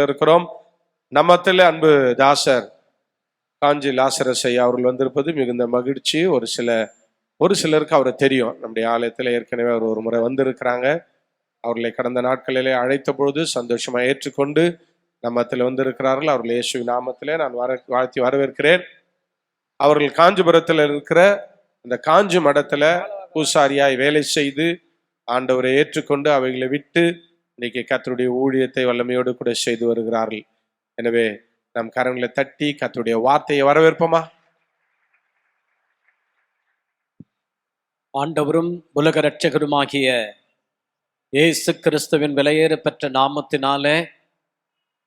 இருக்கிறோம். நம்மத்தில் அன்பு தாசர் காஞ்சி லாசரஸ் ஐயா அவர்கள் வந்திருப்பது மிகுந்த மகிழ்ச்சி. ஒரு சிலருக்கு அவரை தெரியும். நம்முடைய ஆலயத்தில் ஏற்கனவே அவர் ஒரு முறை வந்திருக்கிறாங்க. அவர்களை கடந்த நாட்களிலே அழைத்த பொழுது சந்தோஷமா ஏற்றுக்கொண்டு நம்மத்தில் வந்திருக்கிறார்கள். அவர்கள் இயேசுவின் நாமத்திலே நான் வாழ்த்தி வரவேற்கிறேன். அவர்கள் காஞ்சிபுரத்தில் இருக்கிற இந்த காஞ்சி மடத்துல பூசாரியாய் வேலை செய்து ஆண்டவரை ஏற்றுக்கொண்டு அவைகளை விட்டு இன்னைக்கு கர்த்தருடைய ஊழியத்தை வல்லமையோடு கூட செய்து வருகிறார்கள். எனவே நம் கரங்களை தட்டி கர்த்தருடைய வார்த்தையை வரவேற்போமா? ஆண்டவரும் உலக இரட்சகருமாகிய இயேசு கிறிஸ்துவின் விலையேற பெற்ற நாமத்தினாலே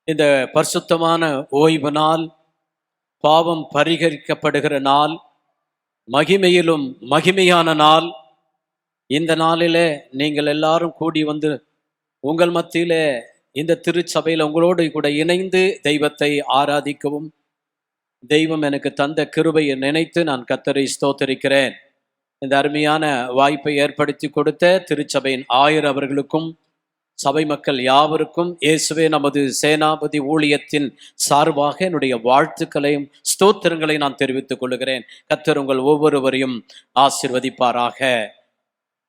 இந்த பரிசுத்தமான ஓய்வு நாள், பாவம் பரிகரிக்கப்படுகிற நாள், மகிமையிலும் மகிமையான நாள், இந்த நாளிலே நீங்கள் எல்லாரும் கூடி வந்து உங்கள் மத்தியிலே இந்த திருச்சபையில் உங்களோடு கூட இணைந்து தெய்வத்தை ஆராதிக்கவும் தெய்வம் எனக்கு தந்த கிருபையை நினைத்து நான் கர்த்தரை ஸ்தோத்தரிக்கிறேன். இந்த அருமையான வாய்ப்பை ஏற்படுத்தி கொடுத்த திருச்சபையின் ஆயர் அவர்களுக்கும் சபை மக்கள் யாவருக்கும் இயேசுவே நமது சேனாபதி ஊழியத்தின் சார்பாக என்னுடைய வாழ்த்துக்களையும் ஸ்தோத்திரங்களையும் நான் தெரிவித்துக் கொள்கிறேன். கர்த்தர் உங்கள் ஒவ்வொருவரையும் ஆசீர்வதிப்பாராக.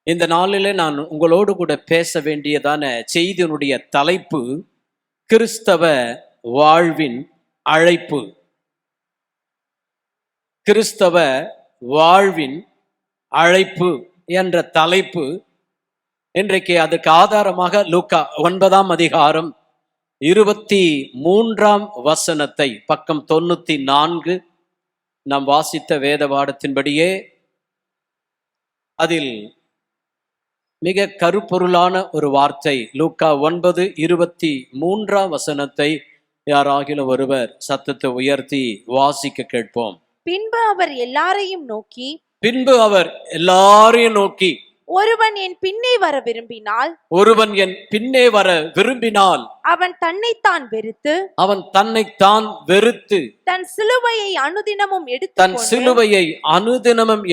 இந்த நாளிலே நான் உங்களோடு கூட பேச வேண்டியதான செய்தியினுடைய தலைப்பு கிறிஸ்தவ வாழ்வின் அழைப்பு. கிறிஸ்தவ வாழ்வின் அழைப்பு என்ற தலைப்பு. இன்றைக்கு அதுக்கு ஆதாரமாக லூக்கா 9ஆம் அதிகாரம் 23ஆம் வசனத்தை பக்கம் 94 நாம் வாசித்த வேத பாடத்தின்படியே அதில் மிக கருப்பொருளான ஒரு வார்த்தை லூக்கா 9:23ஆம் வசனத்தை யாராகிலும் ஒருவர் சத்தத்தை உயர்த்தி வாசிக்க கேட்போம். பின்பு அவர் எல்லாரையும் நோக்கி ஒருவன் என் பின்னே வர விரும்பினால் அவன் தன்னைத்தான் வெறுத்து தன் சிலுவையை அனுதினமும்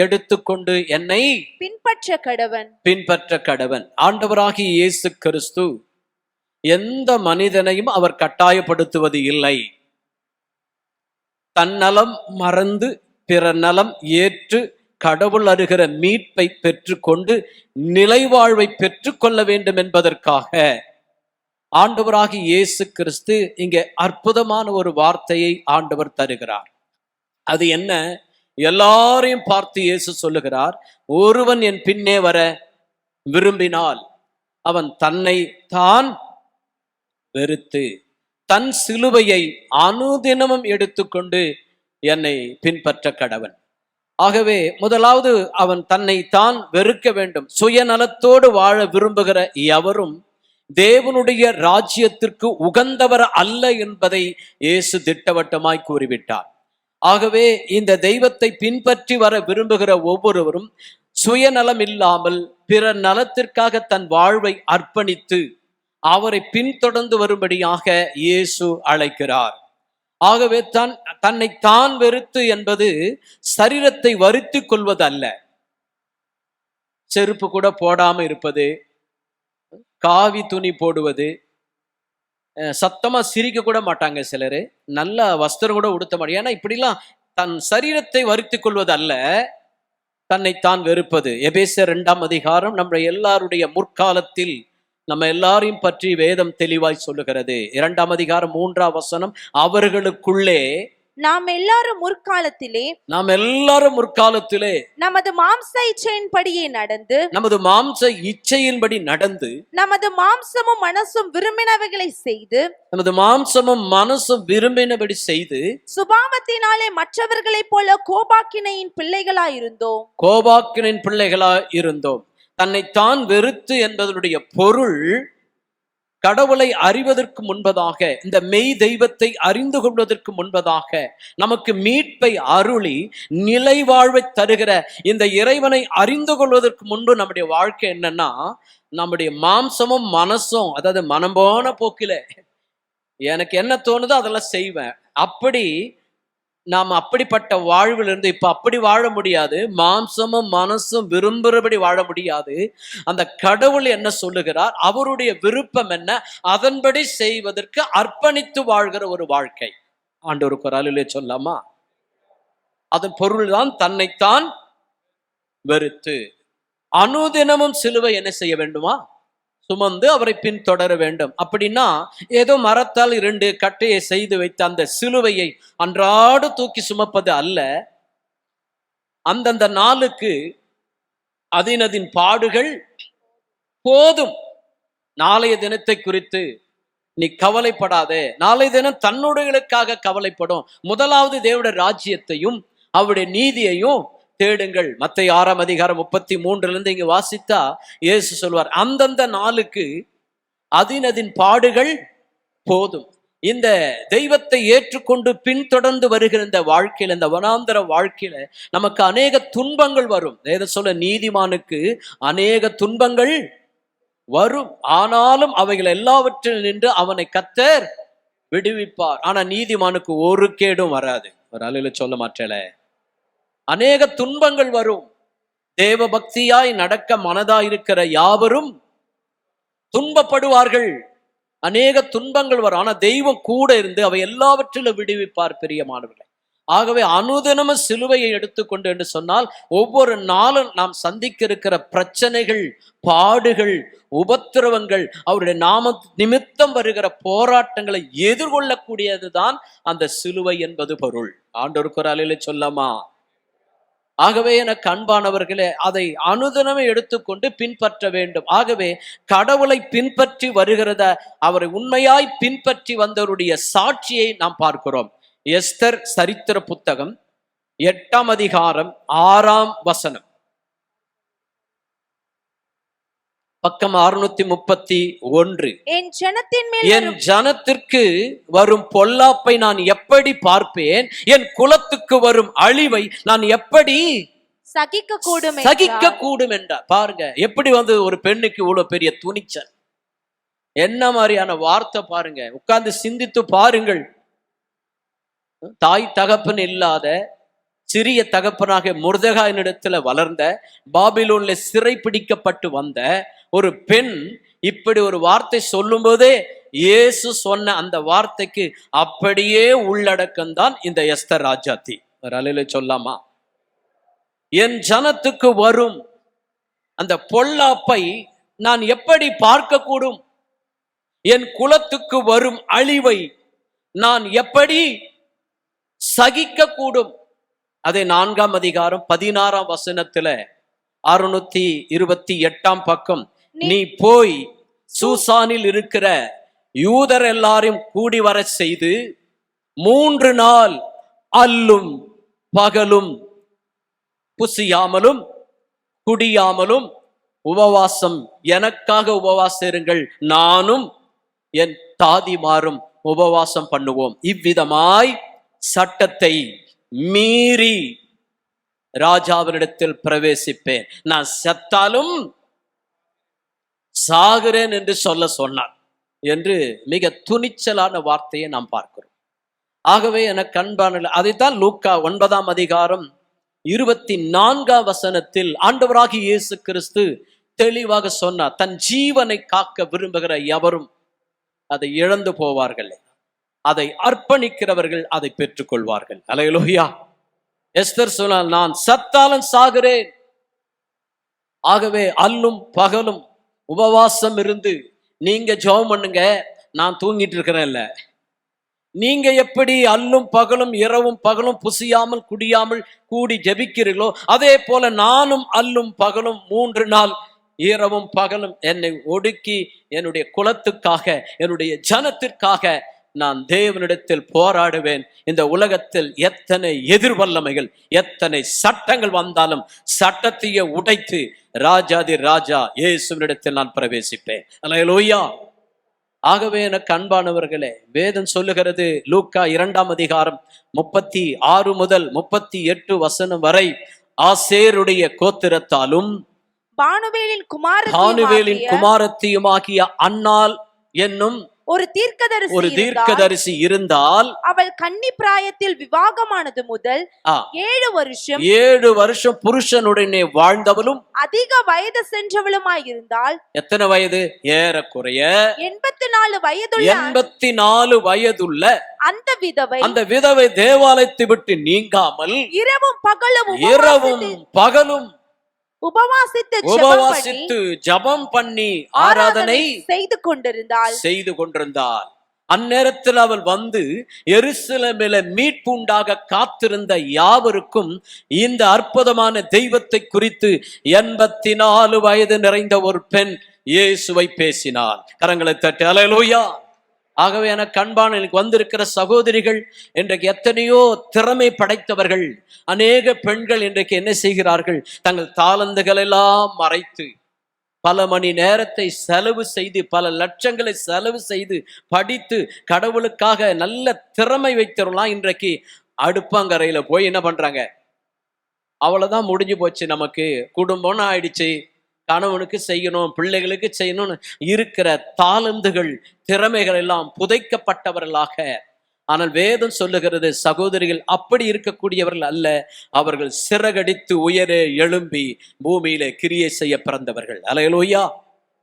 எடுத்துக்கொண்டு என்னை பின்பற்ற கடவன். ஆண்டவராகிய இயேசு கிறிஸ்து எந்த மனிதனையும் அவர் கட்டாயப்படுத்துவது இல்லை. தன்னலம் மறந்து பிற நலம் ஏற்று கடவுள் அருகிற மீட்பை பெற்றுக்கொண்டு நிலைவாழ்வை பெற்றுக்கொள்ள வேண்டும் என்பதற்காக ஆண்டவராகிய இயேசு கிறிஸ்து இங்கே அற்புதமான ஒரு வார்த்தையை ஆண்டவர் தருகிறார். அது என்ன? எல்லாரையும் பார்த்து இயேசு சொல்லுகிறார், ஒருவன் என் பின்னே வர விரும்பினால் அவன் தன்னை தான் வெறுத்து தன் சிலுவையை அனுதினமும் எடுத்துக்கொண்டு என்னை பின்பற்ற கடவன். ஆகவே முதலாவது அவன் தன்னை தான் வெறுக்க வேண்டும். சுயநலத்தோடு வாழ விரும்புகிற எவரும் தேவனுடைய ராஜ்யத்திற்கு உகந்தவர் அல்ல என்பதை இயேசு திட்டவட்டமாய் கூறிவிட்டார். ஆகவே இந்த தெய்வத்தை பின்பற்றி வர விரும்புகிற ஒவ்வொருவரும் சுயநலம் இல்லாமல் பிற நலத்திற்காக தன் வாழ்வை அர்ப்பணித்து அவரை பின்தொடர்ந்து வரும்படியாக இயேசு அழைக்கிறார். ஆகவே தன்னை தான் வெறுத்து என்பது சரீரத்தை வருத்தி கொள்வது அல்ல. செருப்பு கூட போடாம இருப்பது, காவி துணி போடுவது, சத்தமா சிரிக்க கூட மாட்டாங்க சிலரு, நல்ல வஸ்திரம் கூட உடுத்த மாட்டாங்க. ஏன்னா இப்படிலாம் தன் சரீரத்தை வருத்தி கொள்வது அல்ல, தன்னை தான் வெறுப்பது. எபேசியர் 2ஆம் அதிகாரம் நம்ம எல்லாருடைய முற்காலத்தில் நம்ம எல்லாரையும் பற்றி வேதம் தெளிவாய் சொல்லுகிறது. 2ஆம் அதிகாரம் 3ஆம் வசனம், அவர்களுக்குள்ளே நாம் எல்லாரும் முற்காலத்திலே நமது மாம்ச இச்சையின்படி நடந்து நமது மாம்சமும் மனசும் விரும்பினபடி செய்து சுபாவத்தினாலே மற்றவர்களைப் போல கோபாக்கினையின் பிள்ளைகளாய் இருந்தோம். தன்னைத்தான் வெறுத்து என்பதனுடைய பொருள் கடவுளை அறிவதற்கு முன்பதாக, இந்த மெய் தெய்வத்தை அறிந்து கொள்வதற்கு முன்பதாக, நமக்கு மீட்பை அருளி நிலை வாழ்வை தருகிற இந்த இறைவனை அறிந்து கொள்வதற்கு முன்பு நம்முடைய வாழ்க்கை என்னன்னா, நம்முடைய மாம்சமும் மனசும், அதாவது மனம் போன போக்கில எனக்கு என்ன தோணுதோ அதெல்லாம் செய்வேன். அப்படி நாம் அப்படிப்பட்ட வாழ்வில் இருந்து இப்ப அப்படி வாழ முடியாது. மாம்சமும் மனசும் விரும்புகிறபடி வாழ முடியாது. அந்த கடவுள் என்ன சொல்லுகிறார், அவருடைய விருப்பம் என்ன, அதன்படி செய்வதற்கு அர்ப்பணித்து வாழ்கிற ஒரு வாழ்க்கை. ஆண்டவருக்கு ஒரு அல்லேலூயா சொல்லாமா? அதன் பொருள்தான் தன்னைத்தான் வெறுத்து அனுதினமும் சிலுவை என்ன செய்ய வேண்டுமா, சுமந்து அவரை பின்தொடர வேண்டும். அப்படின்னா ஏதோ மரத்தால் 2 கட்டையை செய்து வைத்த அந்த சிலுவையை அன்றாடு தூக்கி சுமப்பது அல்ல. அந்தந்த நாளுக்கு அதினதின் பாடுகள் போதும். நாளைய தினத்தை குறித்து நீ கவலைப்படாதே. நாளைய தினம் தன்னுடையகளுக்காக கவலைப்படும். முதலாவது தேவனுடைய ராஜ்யத்தையும் அவருடைய நீதியையும் தேடுங்கள். மத்தேயு 6 அதிகாரம் 33 இங்க வாசித்தா இயேசு சொல்வார், அந்தந்த நாளுக்கு அதினதின் பாடுகள் போதும். இந்த தெய்வத்தை ஏற்றுக்கொண்டு பின்தொடர்ந்து வருகிற இந்த வாழ்க்கையில, இந்த வனாந்தர வாழ்க்கையில நமக்கு அநேக துன்பங்கள் வரும். வேதம் சொல்ல, நீதிமானுக்கு அநேக துன்பங்கள் வரும், ஆனாலும் அவைகள் எல்லாவற்றில் நின்று அவனை கர்த்தர் விடுவிப்பார். ஆனா நீதிமானுக்கு ஒரு கேடும் வராது. ஒரு அல்லேலூயா சொல்ல மாட்டேல. அநேக துன்பங்கள் வரும். தேவ பக்தியாய் நடக்க மனதாயிருக்கிற யாவரும் துன்பப்படுவார்கள். அநேக துன்பங்கள் வரும். ஆனா தெய்வம் கூட இருந்து அவை எல்லாவற்றிலும் விடுவிப்பார் பிரியமானவர்களே. ஆகவே அனுதினமும் சிலுவையை எடுத்துக்கொண்டு என்று சொன்னால், ஒவ்வொரு நாளும் நாம் சந்திக்க இருக்கிற பிரச்சனைகள், பாடுகள், உபத்திரவங்கள், அவருடைய நாம நிமித்தம் வருகிற போராட்டங்களை எதிர்கொள்ளக்கூடியதுதான் அந்த சிலுவை என்பது பொருள். ஆண்டவருக்கு ஒரு அல்லேலூயா சொல்லாமா? ஆகவே எனக்கு அன்பானவர்களே, அதை அனுதினமே எடுத்துக்கொண்டு பின்பற்ற வேண்டும். ஆகவே கடவுளை பின்பற்றி வருகிறத, அவரை உண்மையாய் பின்பற்றி வந்தவருடைய சாட்சியை நாம் பார்க்கிறோம். எஸ்தர் சரித்திர புத்தகம் 8 அதிகாரம் 6 பக்கம் 631. என் ஜனத்திற்கு வரும் பொல்லாப்பை நான் எப்படி பார்ப்பேன், என் குலத்துக்கு வரும் அழிவை நான் எப்படி சகிக்க கூடும் என்றார். பாருங்க, எப்படி வந்து ஒரு பெண்ணுக்கு இவ்வளவு பெரிய துணிச்சல், என்ன மாதிரியான வார்த்தை பாருங்க. உட்கார்ந்து சிந்தித்து பாருங்கள். தாய் தகப்பன் இல்லாத சிறிய தகப்பனாக முர்தெகாயினிடத்துல வளர்ந்த, பாபிலோன்ல சிறை பிடிக்கப்பட்டு வந்த ஒரு பெண் இப்படி ஒரு வார்த்தை சொல்லும் போதே இயேசு சொன்ன அந்த வார்த்தைக்கு அப்படியே உள்ளடக்கம் தான் இந்த எஸ்தர் ராஜாத்தி. ஒரு அல்லேலூயா சொல்லாமா? என் ஜனத்துக்கு வரும் அந்த பொல்லாப்பை நான் எப்படி பார்க்க கூடும், என் குலத்துக்கு வரும் அழிவை நான் எப்படி சகிக்க கூடும். அதை 4 அதிகாரம் 16 628 பக்கம், நீ போய் சூசானில் இருக்கிற யூதர் எல்லாரையும் கூடி வர செய்து 3 நாள் அல்லும் பகலும் புசியாமலும் குடியாமலும் உபவாசம், எனக்காக உபவாசம் இருங்கள், நானும் என் தாதிமாரும் உபவாசம் பண்ணுவோம். இவ்விதமாய் சட்டத்தை மீறி ராஜாவினிடத்தில் பிரவேசிப்பேன், நான் செத்தாலும் சாகிறேன் என்று சொல்ல சொன்னார் என்று மிக துணிச்சலான வார்த்தையை நாம் பார்க்கிறோம். ஆகவே எனக்கு அன்பான, அதைத்தான் லூக்கா 9 அதிகாரம் 24 ஆண்டவராகிய இயேசு கிறிஸ்து தெளிவாக சொன்னார், தன் ஜீவனை காக்க விரும்புகிற எவரும் அதை இழந்து போவார்கள், அதை அர்ப்பணிக்கிறவர்கள் அதை பெற்றுக்கொள்வார்கள். அல்லேலூயா. எஸ்தர் சொன்னால், நான் சத்தாலும் சாகிறேன். ஆகவே அல்லும் பகலும் உபவாசம் இருந்து நீங்க ஜெபம் பண்ணுங்க, நான் தூங்கிட்டு இருக்கிறேன்ல. நீங்க எப்படி அல்லும் பகலும் இரவும் பகலும் புசியாமல் குடியாமல் கூடி ஜெபிக்கிறீர்களோ, அதே போல நானும் அல்லும் பகலும் 3 நாள் இரவும் பகலும் என்னை ஒடுக்கி என்னுடைய குலத்துக்காக, என்னுடைய ஜனத்திற்காக நான் தேவனிடத்தில் போராடுவேன். இந்த உலகத்தில் எத்தனை எதிர்வல்லமைகள், எத்தனை சட்டங்கள் வந்தாலும் சட்டத்தையே உடைத்து ராஜாதி ராஜா இயேசுவினிடத்தில் நான் பிரவேசிப்பேன். அல்லேலூயா. ஆகவே எனக்கு அன்பானவர்களே, வேதம் சொல்லுகிறது, லூக்கா 2 அதிகாரம் 36 முதல் 38 வரை, ஆசேருடைய கோத்திரத்தாலும் பானுவேலின் குமாரத்தியுமாகிய அன்னாள் என்னும் ஒரு தீர்க்கதரிசி ஒரு இருந்தால், தீர்க்கதரிசி இருந்தால் அவள் கன்னி பிராயத்தில் விவாகமானது முதல் 7 வருஷம் 7 வருஷம் புருஷனுடனே வாழ்ந்தவளும், அதிக வயது சென்றவளுமாய் இருந்தால், எத்தனை வயது? ஏறக்குறைய 84 வயதுள்ள 84 வயதுள்ள அந்த விதவை தேவாலயத்தை விட்டு நீங்காமல் இரவும் பகலும் உபவாசித்து ஜெபம் பண்ணி ஆராதனை செய்து கொண்டிருந்தாள். அந்நேரத்தில் அவள் வந்து எருசலேமிலே மீட்புண்டாக காத்திருந்த யாவருக்கும் இந்த அற்புதமான தெய்வத்தை குறித்து 84 வயது நிறைந்த ஒரு பெண் இயேசுவை பேசினாள். கரங்களை தட்டி அல்லேலூயா. ஆகவே எனக்கு அன்பான எனக்கு வந்திருக்கிற சகோதரிகள், இன்றைக்கு எத்தனையோ திறமை படைத்தவர்கள், அநேக பெண்கள் இன்றைக்கு என்ன செய்கிறார்கள்? தங்கள் தாளந்துகள் எல்லாம் மறைத்து பல மணி நேரத்தை செலவு செய்து, பல லட்சங்களை செலவு செய்து படித்து கடவுளுக்காக நல்ல திறமை வைத்தவர்களாம் இன்றைக்கு அடுப்பங்கரையில போய் என்ன பண்றாங்க? அவ்வளவுதான், முடிஞ்சு போச்சு, நமக்கு குடும்பம்னு ஆயிடுச்சு, கணவனுக்கு செய்யணும், பிள்ளைகளுக்கு செய்யணும்னு இருக்கிற தாளந்துகள் திறமைகள் எல்லாம் புதைக்கப்பட்டவர்களாக. ஆனால் வேதம் சொல்லுகிறது, சகோதரிகள் அப்படி இருக்கக்கூடியவர்கள் அல்ல, அவர்கள் சிறகடித்து உயரே எழும்பி பூமியிலே கிரியை செய்ய பிறந்தவர்கள். அல்லேலூயா.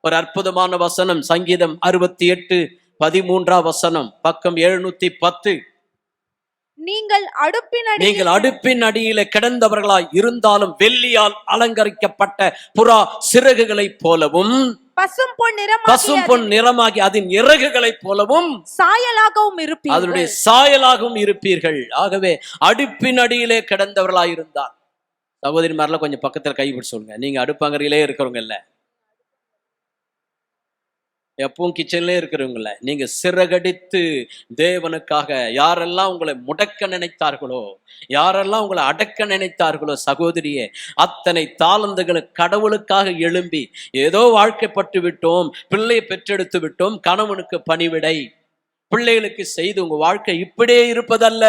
ஒரு அற்புதமான வசனம், சங்கீதம் 68:13 வசனம், பக்கம் 710. நீங்கள் அடுப்பின் அடியில கிடந்தவர்களாய் இருந்தாலும் வெள்ளியால் அலங்கரிக்கப்பட்ட புறா சிறகுகளை போலவும், பசும் பொன் நிறமாகி அதன் இறகுகளைப் போலவும் அதனுடைய சாயலாகவும் இருப்பீர்கள். ஆகவே அடுப்பின் அடியிலே கிடந்தவர்களாய் இருந்தால், சகோதரி மாதிரிலாம் கொஞ்சம் பக்கத்துல கைப்பிடி சொல்லுங்க. நீங்க அடுப்பங்கரையிலே இருக்கிறவங்க இல்ல, எப்பவும் கிச்சன்ல இருக்கிறவங்கள, நீங்க சிறகடித்து தேவனுக்காக யாரெல்லாம் உங்களை முடக்க நினைத்தார்களோ, யாரெல்லாம் உங்களை அடக்க நினைத்தார்களோ, சகோதரியே, அத்தனை தாளந்துகளை கடவுளுக்காக எழும்பி, ஏதோ வாழ்க்கைப்பட்டு விட்டோம், பிள்ளையை பெற்றெடுத்து விட்டோம், கணவனுக்கு பணிவிடை, பிள்ளைகளுக்கு செய்து உங்க வாழ்க்கை இப்படியே இருப்பதல்ல.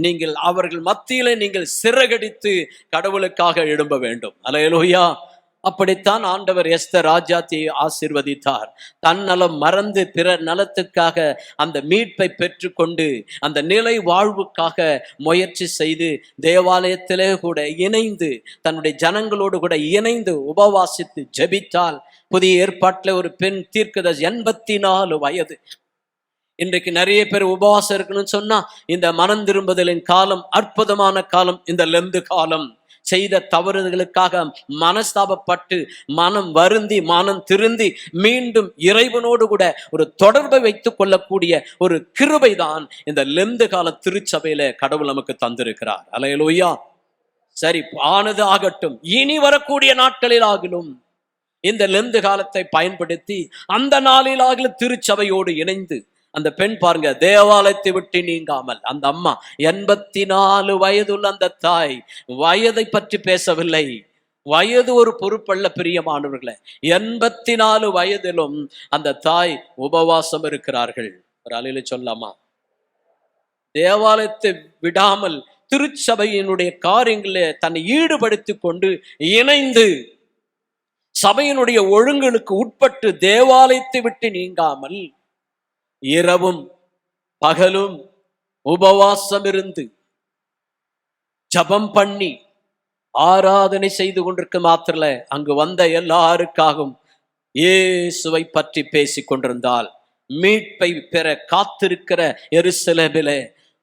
நீங்கள் அவர்கள் மத்தியிலே நீங்கள் சிறகடித்து கடவுளுக்காக எழும்ப வேண்டும். அல்லேலூயா. அப்படித்தான் ஆண்டவர் எஸ்தர் ராஜாத்தியை ஆசீர்வதித்தார். தன்னலம் மறந்து பிற நலத்துக்காக அந்த மீட்பை பெற்றுக்கொண்டு அந்த நிலை வாழ்வுக்காக முயற்சி செய்து தேவாலயத்திலே கூட இணைந்து தன்னுடைய ஜனங்களோடு கூட இணைந்து உபவாசித்து ஜெபித்தால். புதிய ஏற்பாட்டில் ஒரு பெண் தீர்க்கதரிசி 84 வயது. இன்றைக்கு நிறைய பேர் உபவாசம் இருக்கணும்னு சொன்னா, இந்த மனம் திரும்புதலின் காலம் அற்புதமான காலம். இந்த லெந்து காலம் செய்த தவறுகளுக்காக மனஸ்தாபப்பட்டு மனம் வருந்தி மனம் திருந்தி மீண்டும் இறைவனோடு கூட ஒரு தொடர்பை வைத்துக் கொள்ளக்கூடிய ஒரு கிருபை தான் இந்த லெந்து கால திருச்சபையில கடவுள் நமக்கு தந்திருக்கிறார். அல்லேலூயா. சரி, ஆனது ஆகட்டும். இனி வரக்கூடிய நாட்களில் ஆகிலும் இந்த லெந்து காலத்தை பயன்படுத்தி அந்த நாளில் ஆகிலும் திருச்சபையோடு இணைந்து, அந்த பெண் பாருங்க, தேவாலயத்தை விட்டு நீங்காமல், அந்த அம்மா 84 வயதுள்ள அந்த தாய், வயதை பற்றி பேசவில்லை, வயது ஒரு பொறுப்பல்ல பிரியமானவர்களே. 84 வயதிலும் அந்த தாய் உபவாசம் இருக்கிறார்கள். ஒரு அலையில சொல்லாமா? தேவாலயத்தை விடாமல் திருச்சபையினுடைய காரியங்களில் தன்னை ஈடுபடுத்தி கொண்டு இணைந்து சபையினுடைய ஒழுங்குகளுக்கு உட்பட்டு தேவாலயத்தை விட்டு நீங்காமல் இரவும் பகலும் உபவாசம் இருந்து ஜபம் பண்ணி ஆராதனை செய்து கொண்டிருக்க மாத்திரல, அங்கு வந்த எல்லாருக்காகவும் இயேசுவை பற்றி பேசி கொண்டிருந்தால். மீட்பை பெற காத்திருக்கிற எருசலேமிலே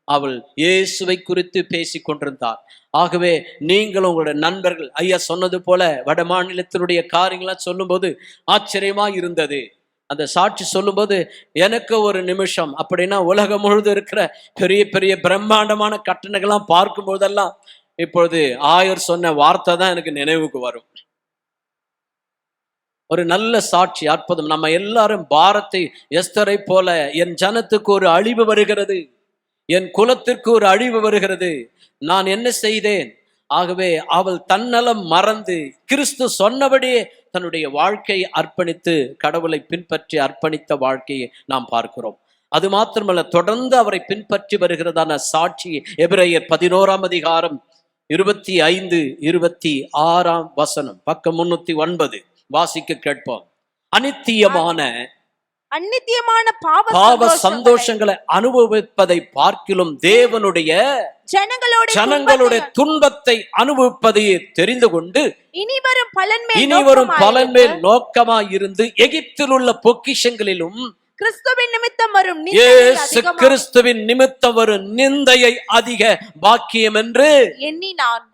அவள் இயேசுவை குறித்து பேசி கொண்டிருந்தாள். ஆகவே நீங்களும் உங்களுடைய நண்பர்கள், ஐயா சொன்னது போல வட மாநிலத்தினுடைய காரியங்களாம் சொல்லும்போது ஆச்சரியமா இருந்தது. அந்த சாட்சி சொல்லும்போது எனக்கு ஒரு நிமிஷம், அப்படின்னா உலகம் முழுதும் இருக்கிற பெரிய பெரிய பிரம்மாண்டமான கட்டணங்கள்லாம் பார்க்கும் போதெல்லாம் இப்பொழுது ஆயர் சொன்ன வார்த்தை தான் எனக்கு நினைவுக்கு வரும். ஒரு நல்ல சாட்சி, அற்புதம். நம்ம எல்லாரும் பாரத்தை எஸ்தரை போல, என் ஜனத்துக்கு ஒரு அழிவு வருகிறது, என் குலத்திற்கு ஒரு அழிவு வருகிறது, நான் என்ன செய்தேன்? ஆகவே அவள் தன்னலம் மறந்து கிறிஸ்து சொன்னபடியே தன்னுடைய வாழ்க்கையை அர்ப்பணித்து கடவுளை பின்பற்றி அர்ப்பணித்த வாழ்க்கையை நாம் பார்க்கிறோம். அது மாத்திரமல்ல, தொடர்ந்து அவரை பின்பற்றி வருகிறதான சாட்சி எபிரேயர் 11ஆம் அதிகாரம் 25, 26 வசனம், பக்கம் 309 வாசிக்க கேட்போம். அநித்தியமான அநித்தியமான பாவ பாவ சந்தோஷங்களை அனுபவிப்பதை பார்க்கிலும் தேவனுடைய ஜனங்களுடைய துன்பத்தை அனுபவிப்பதையே தெரிந்து கொண்டு இனிவரும் பலன் மேல் நோக்கமாய் இருந்து எகிப்தில் உள்ள பொக்கிஷங்களிலும் கிறிஸ்துவின் நிமித்தம் வரும் இயேசு கிறிஸ்துவின் நிமித்தம் வரும் நிந்தையை அதிக பாக்கியம் என்று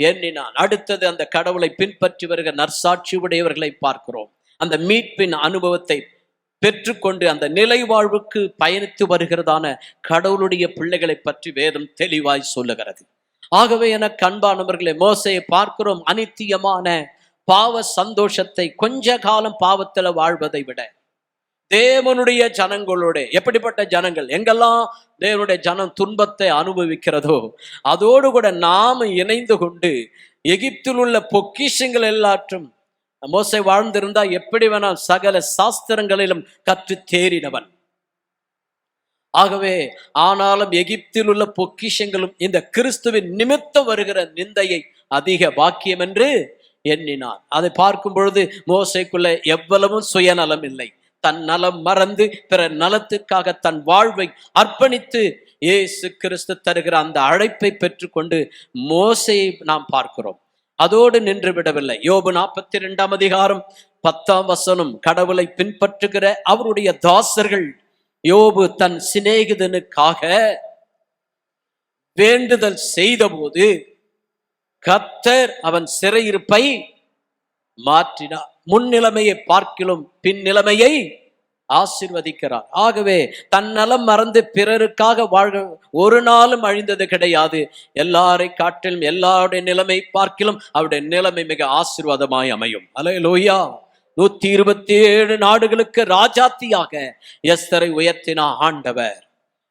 எண்ணினான். அடுத்தது அந்த கடவுளை பின்பற்றி வருகிற நற்சாட்சி உடையவர்களை பார்க்கிறோம். அந்த மீட்பின் அனுபவத்தை பெற்றுக்கொண்டு அந்த நிலை வாழ்வுக்கு பயணித்து வருகிறதான கடவுளுடைய பிள்ளைகளை பற்றி வேதம் தெளிவாய் சொல்லுகிறது. ஆகவே என அன்பானவர்களே, மோசையை பார்க்கிறோம். அநித்தியமான பாவ சந்தோஷத்தை, கொஞ்ச காலம் பாவத்துல வாழ்வதை விட தேவனுடைய ஜனங்களோட, எப்படிப்பட்ட ஜனங்கள், எங்கெல்லாம் தேவனுடைய ஜனம் துன்பத்தை அனுபவிக்கிறதோ அதோடு கூட நாம இணைந்து கொண்டு எகிப்தில் உள்ள பொக்கிஷங்கள் எல்லாற்றும் மோசே வாழ்ந்திருந்தா எப்படி வேணால் சகல சாஸ்திரங்களிலும் கற்று தேறினவன். ஆகவே ஆனாலும் எகிப்தில் உள்ள பொக்கிஷங்களும் இந்த கிறிஸ்துவின் நிமித்தம் வருகிற நிந்தையை அதிக பாக்கியம் என்று எண்ணினான். அதை பார்க்கும் பொழுது மோசேக்குள்ள எவ்வளவும் சுயநலம் இல்லை. தன் நலம் மறந்து பிற நலத்துக்காக தன் வாழ்வை அர்ப்பணித்து இயேசு கிறிஸ்து தருகிற அந்த அழைப்பை பெற்றுக்கொண்டு மோசேயை நாம் பார்க்கிறோம். அதோடு நின்று விடவில்லை. யோபு 42 அதிகாரம் 10 கடவுளை பின்பற்றுகிற அவருடைய தாசர்கள், யோபு தன் சிநேகிதனுக்காக வேண்டுதல் செய்த போது கர்த்தர் அவன் சிறையிருப்பை மாற்றினார். முன்னிலைமையை பார்க்கிலும் பின் நிலைமையை ஆசீர்வதிக்கிறார். ஆகவே தன் நலம் மறந்து பிறருக்காக வாழ ஒரு நாளும் அழிந்தது கிடையாது. எல்லாரை காட்டிலும் எல்லாருடைய நிலைமை பார்க்கிலும் அவருடைய நிலைமை மிக ஆசீர்வாதமாய் அமையும். அல்லேலூயா. 127 நாடுகளுக்கு ராஜாத்தியாக எஸ்தரை உயர்த்தினா ஆண்டவர்.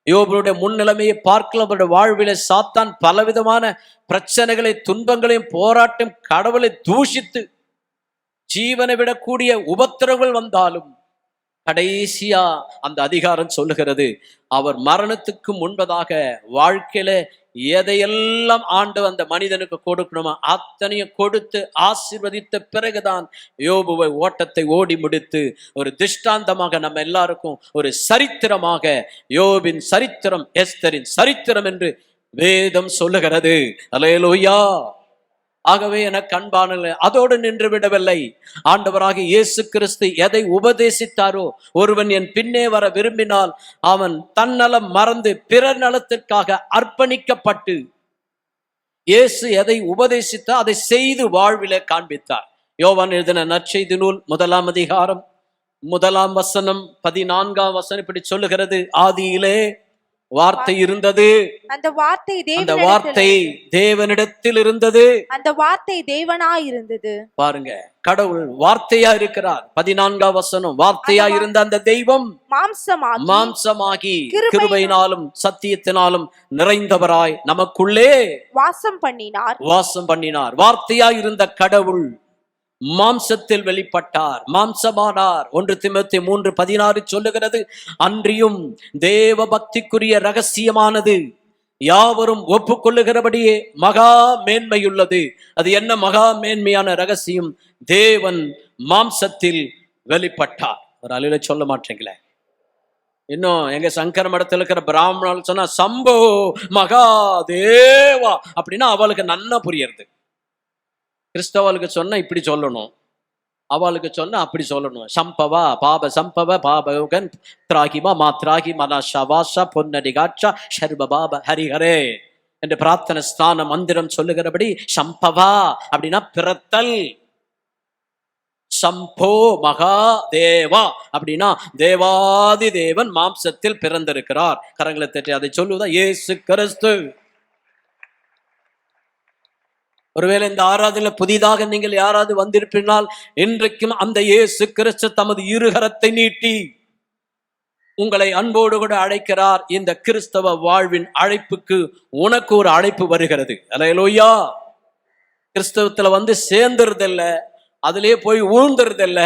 யோபுடைய முன்னிலைமையை பார்க்கலாம். அவருடைய வாழ்விலே சாத்தான் பலவிதமான பிரச்சனைகளை, துன்பங்களையும் போராட்டம், கடவுளை தூஷித்து ஜீவனை விடக்கூடிய உபத்திரங்கள் வந்தாலும் கடைசியா அந்த அதிகாரம் சொல்லுகிறது, அவர் மரணத்துக்கு முன்பதாக வாழ்க்கையில எதையெல்லாம் ஆண்டு அந்த மனிதனுக்கு கொடுக்கணுமா அத்தனையும் கொடுத்து ஆசீர்வதித்த பிறகுதான் யோபுவை ஓட்டத்தை ஓடி முடித்து ஒரு திஷ்டாந்தமாக நம்ம எல்லாருக்கும் ஒரு சரித்திரமாக யோபின் சரித்திரம், எஸ்தரின் சரித்திரம் என்று வேதம் சொல்லுகிறது. அல்லேலூயா. ஆகவே எனக்கு அன்பானவர்களே, அதோடு நின்று விடவில்லை. ஆண்டவராக இயேசு கிறிஸ்து எதை உபதேசித்தாரோ, ஒருவன் என் பின்னே வர விரும்பினால் அவன் தன்னலம் மறந்து பிறர் நலத்திற்காக அர்ப்பணிக்கப்பட்டு இயேசு எதை உபதேசித்தா அதை செய்து வாழ்விலே காண்பித்தார். யோவான் எழுதின நற்செய்தி நூல் 1 அதிகாரம் 1 14 இப்படி சொல்லுகிறது, ஆதியிலே வார்த்தை இருந்தது, அந்த வார்த்தை தேவனிடத்தில் இருந்தது, அந்த வார்த்தை தேவனாய் இருந்தது. பாருங்க, கடவுள் வார்த்தையா இருக்கிறார். 14 வார்த்தையா இருந்த அந்த தெய்வம் மாம்சமாகி கிருபையினாலும் சத்தியத்தினாலும் நிறைந்தவராய் நமக்குள்ளே வாசம் பண்ணினார். வார்த்தையா இருந்த கடவுள் மாம்சத்தில் வெளிப்பட்டார், மாம்சமானார். 1 தீமோத்தேயு 3:16 சொல்லுகிறது, அன்றியும் தேவ பக்திக்குரிய ரகசியமானது யாவரும் ஒப்புக்கொள்ளுகிறபடியே மகா மேன்மையுள்ளது. அது என்ன மகா மேன்மையான ரகசியம்? தேவன் மாம்சத்தில் வெளிப்பட்டார். ஒரு அலையில சொல்ல மாட்டீங்களே. இன்னும் எங்க சங்கர மடத்தில் இருக்கிற பிராமணால் சொன்னா சம்போ மகாதேவா அப்படின்னா அவளுக்கு நன்னா புரியுது. கிறிஸ்தவளுக்கு சொன்னா இப்படி சொல்லணும், அவளுக்கு சொன்னா அப்படி சொல்லணும். சம்பவா பாப சம்பவ பாபகன் திராகிமா மாத்ராகி மனாஷா வாஷா பொன்னடிகாட்சா ஷர்ப பாப ஹரிஹரே என்று பிரார்த்தனை ஸ்தான மந்திரம் சொல்லுகிறபடி சம்பவா அப்படின்னா பிறத்தல், சம்போ மகா தேவா அப்படின்னா தேவாதி தேவன் மாம்சத்தில் பிறந்திருக்கிறார். கரங்களை தட்டி அதை சொல்லுவதா இயேசு கிறிஸ்து. ஒருவேளை இந்த ஆராதனையில புதிதாக நீங்கள் யாராவது வந்திருப்பினால் இன்றைக்கும் அந்த இயேசு கிறிஸ்து தமது இருகரத்தை நீட்டி உங்களை அன்போடு கூட அழைக்கிறார். இந்த கிறிஸ்தவ வாழ்வின் அழைப்புக்கு உனக்கு ஒரு அழைப்பு வருகிறது. அல்லேலூயா. கிறிஸ்தவத்துல வந்து சேர்ந்துருதில்ல, அதிலே போய் ஊழ்ந்துருதில்ல.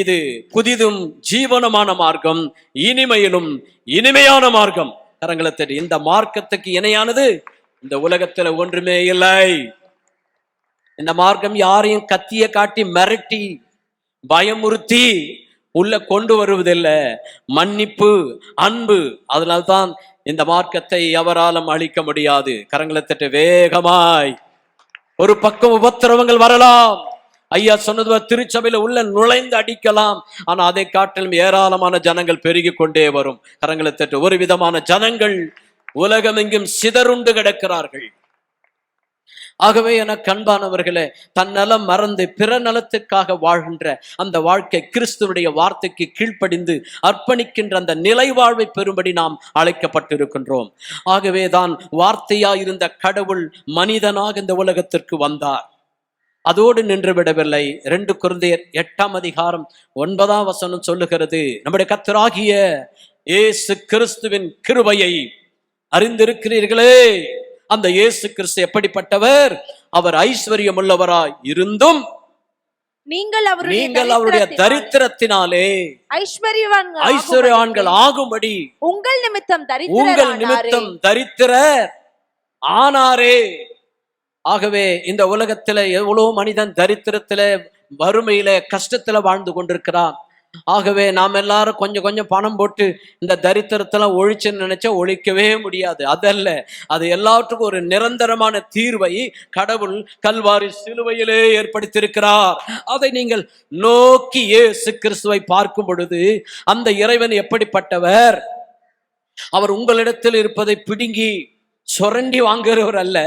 இது புதிதும் ஜீவனமான மார்க்கம், இனிமையிலும் இனிமையான மார்க்கம். கரங்களை தட்டி, இந்த மார்க்கத்துக்கு இணையானது இந்த உலகத்துல ஒன்றுமே இல்லை. இந்த மார்க்கம் யாரையும் கத்திய காட்டி மிரட்டி பயமுறுத்தி உள்ள கொண்டு வருவதில்லை, மன்னிப்பு, அன்பு. அதனால்தான் இந்த மார்க்கத்தை எவராலும் அழிக்க முடியாது. கரங்களை தட்ட வேகமாய். ஒரு பக்கம் உபத்திரவங்கள் வரலாம், ஐயா சொன்னது திருச்சபையில உள்ள நுழைந்து அடிக்கலாம், ஆனா அதை காட்டிலும் ஏராளமான ஜனங்கள் பெருகி கொண்டே வரும். கரங்களை தட்டு. ஒரு விதமான ஜனங்கள் உலகமெங்கும் சிதறுண்டு கிடக்கிறார்கள். ஆகவே என கண்பானவர்களே, தன்னலம் மறந்து பிற நலத்துக்காக வாழ்கின்ற அந்த வாழ்க்கை கிறிஸ்துவனுடைய வார்த்தைக்கு கீழ்ப்படிந்து அர்ப்பணிக்கின்ற அந்த நிலை வாழ்வை பெறும்படி நாம் அழைக்கப்பட்டிருக்கின்றோம். ஆகவே தான் வார்த்தையாயிருந்த கடவுள் மனிதனாக இந்த உலகத்திற்கு வந்தார். அதோடு நின்று விடவில்லை. 2 கொரிந்தியர் 8:9 சொல்லுகிறது, நம்முடைய கர்த்தராகிய இயேசு கிறிஸ்துவின் கிருபையை அறிந்திருக்கிறீர்களே. அந்த இயேசு கிறிஸ்து எப்படிப்பட்டவர்? அவர் ஐஸ்வர்யம் உள்ளவராய் இருந்தும் நீங்கள் அவருடைய தரித்திரத்தினாலே ஐஸ்வர்யவான்கள் ஆகும்படி உங்கள் நிமித்தம் தரித்திரர் ஆனாரே. ஆகவே இந்த உலகத்துல எவ்வளவு மனிதன் தரித்திரத்தில, வறுமையில, கஷ்டத்துல வாழ்ந்து கொண்டிருக்கிறான். ஆகவே நாம் எல்லாரும் கொஞ்சம் கொஞ்சம் பணம் போட்டு இந்த தரித்திரத்தெல்லாம் ஒழிச்சுன்னு நினைச்சா ஒழிக்கவே முடியாது. அதல்ல, அது எல்லாத்துக்கும் ஒரு நிரந்தரமான தீர்வை கடவுள் கல்வாரி சிலுவையிலே ஏற்படுத்தியிருக்கிறார். அதை நீங்கள் நோக்கி இயேசு கிறிஸ்துவை பார்க்கும் பொழுது அந்த இறைவன் எப்படிப்பட்டவர்? அவர் உங்களிடத்தில் இருப்பதை பிடுங்கி சுரண்டி வாங்குகிறவர் அல்ல.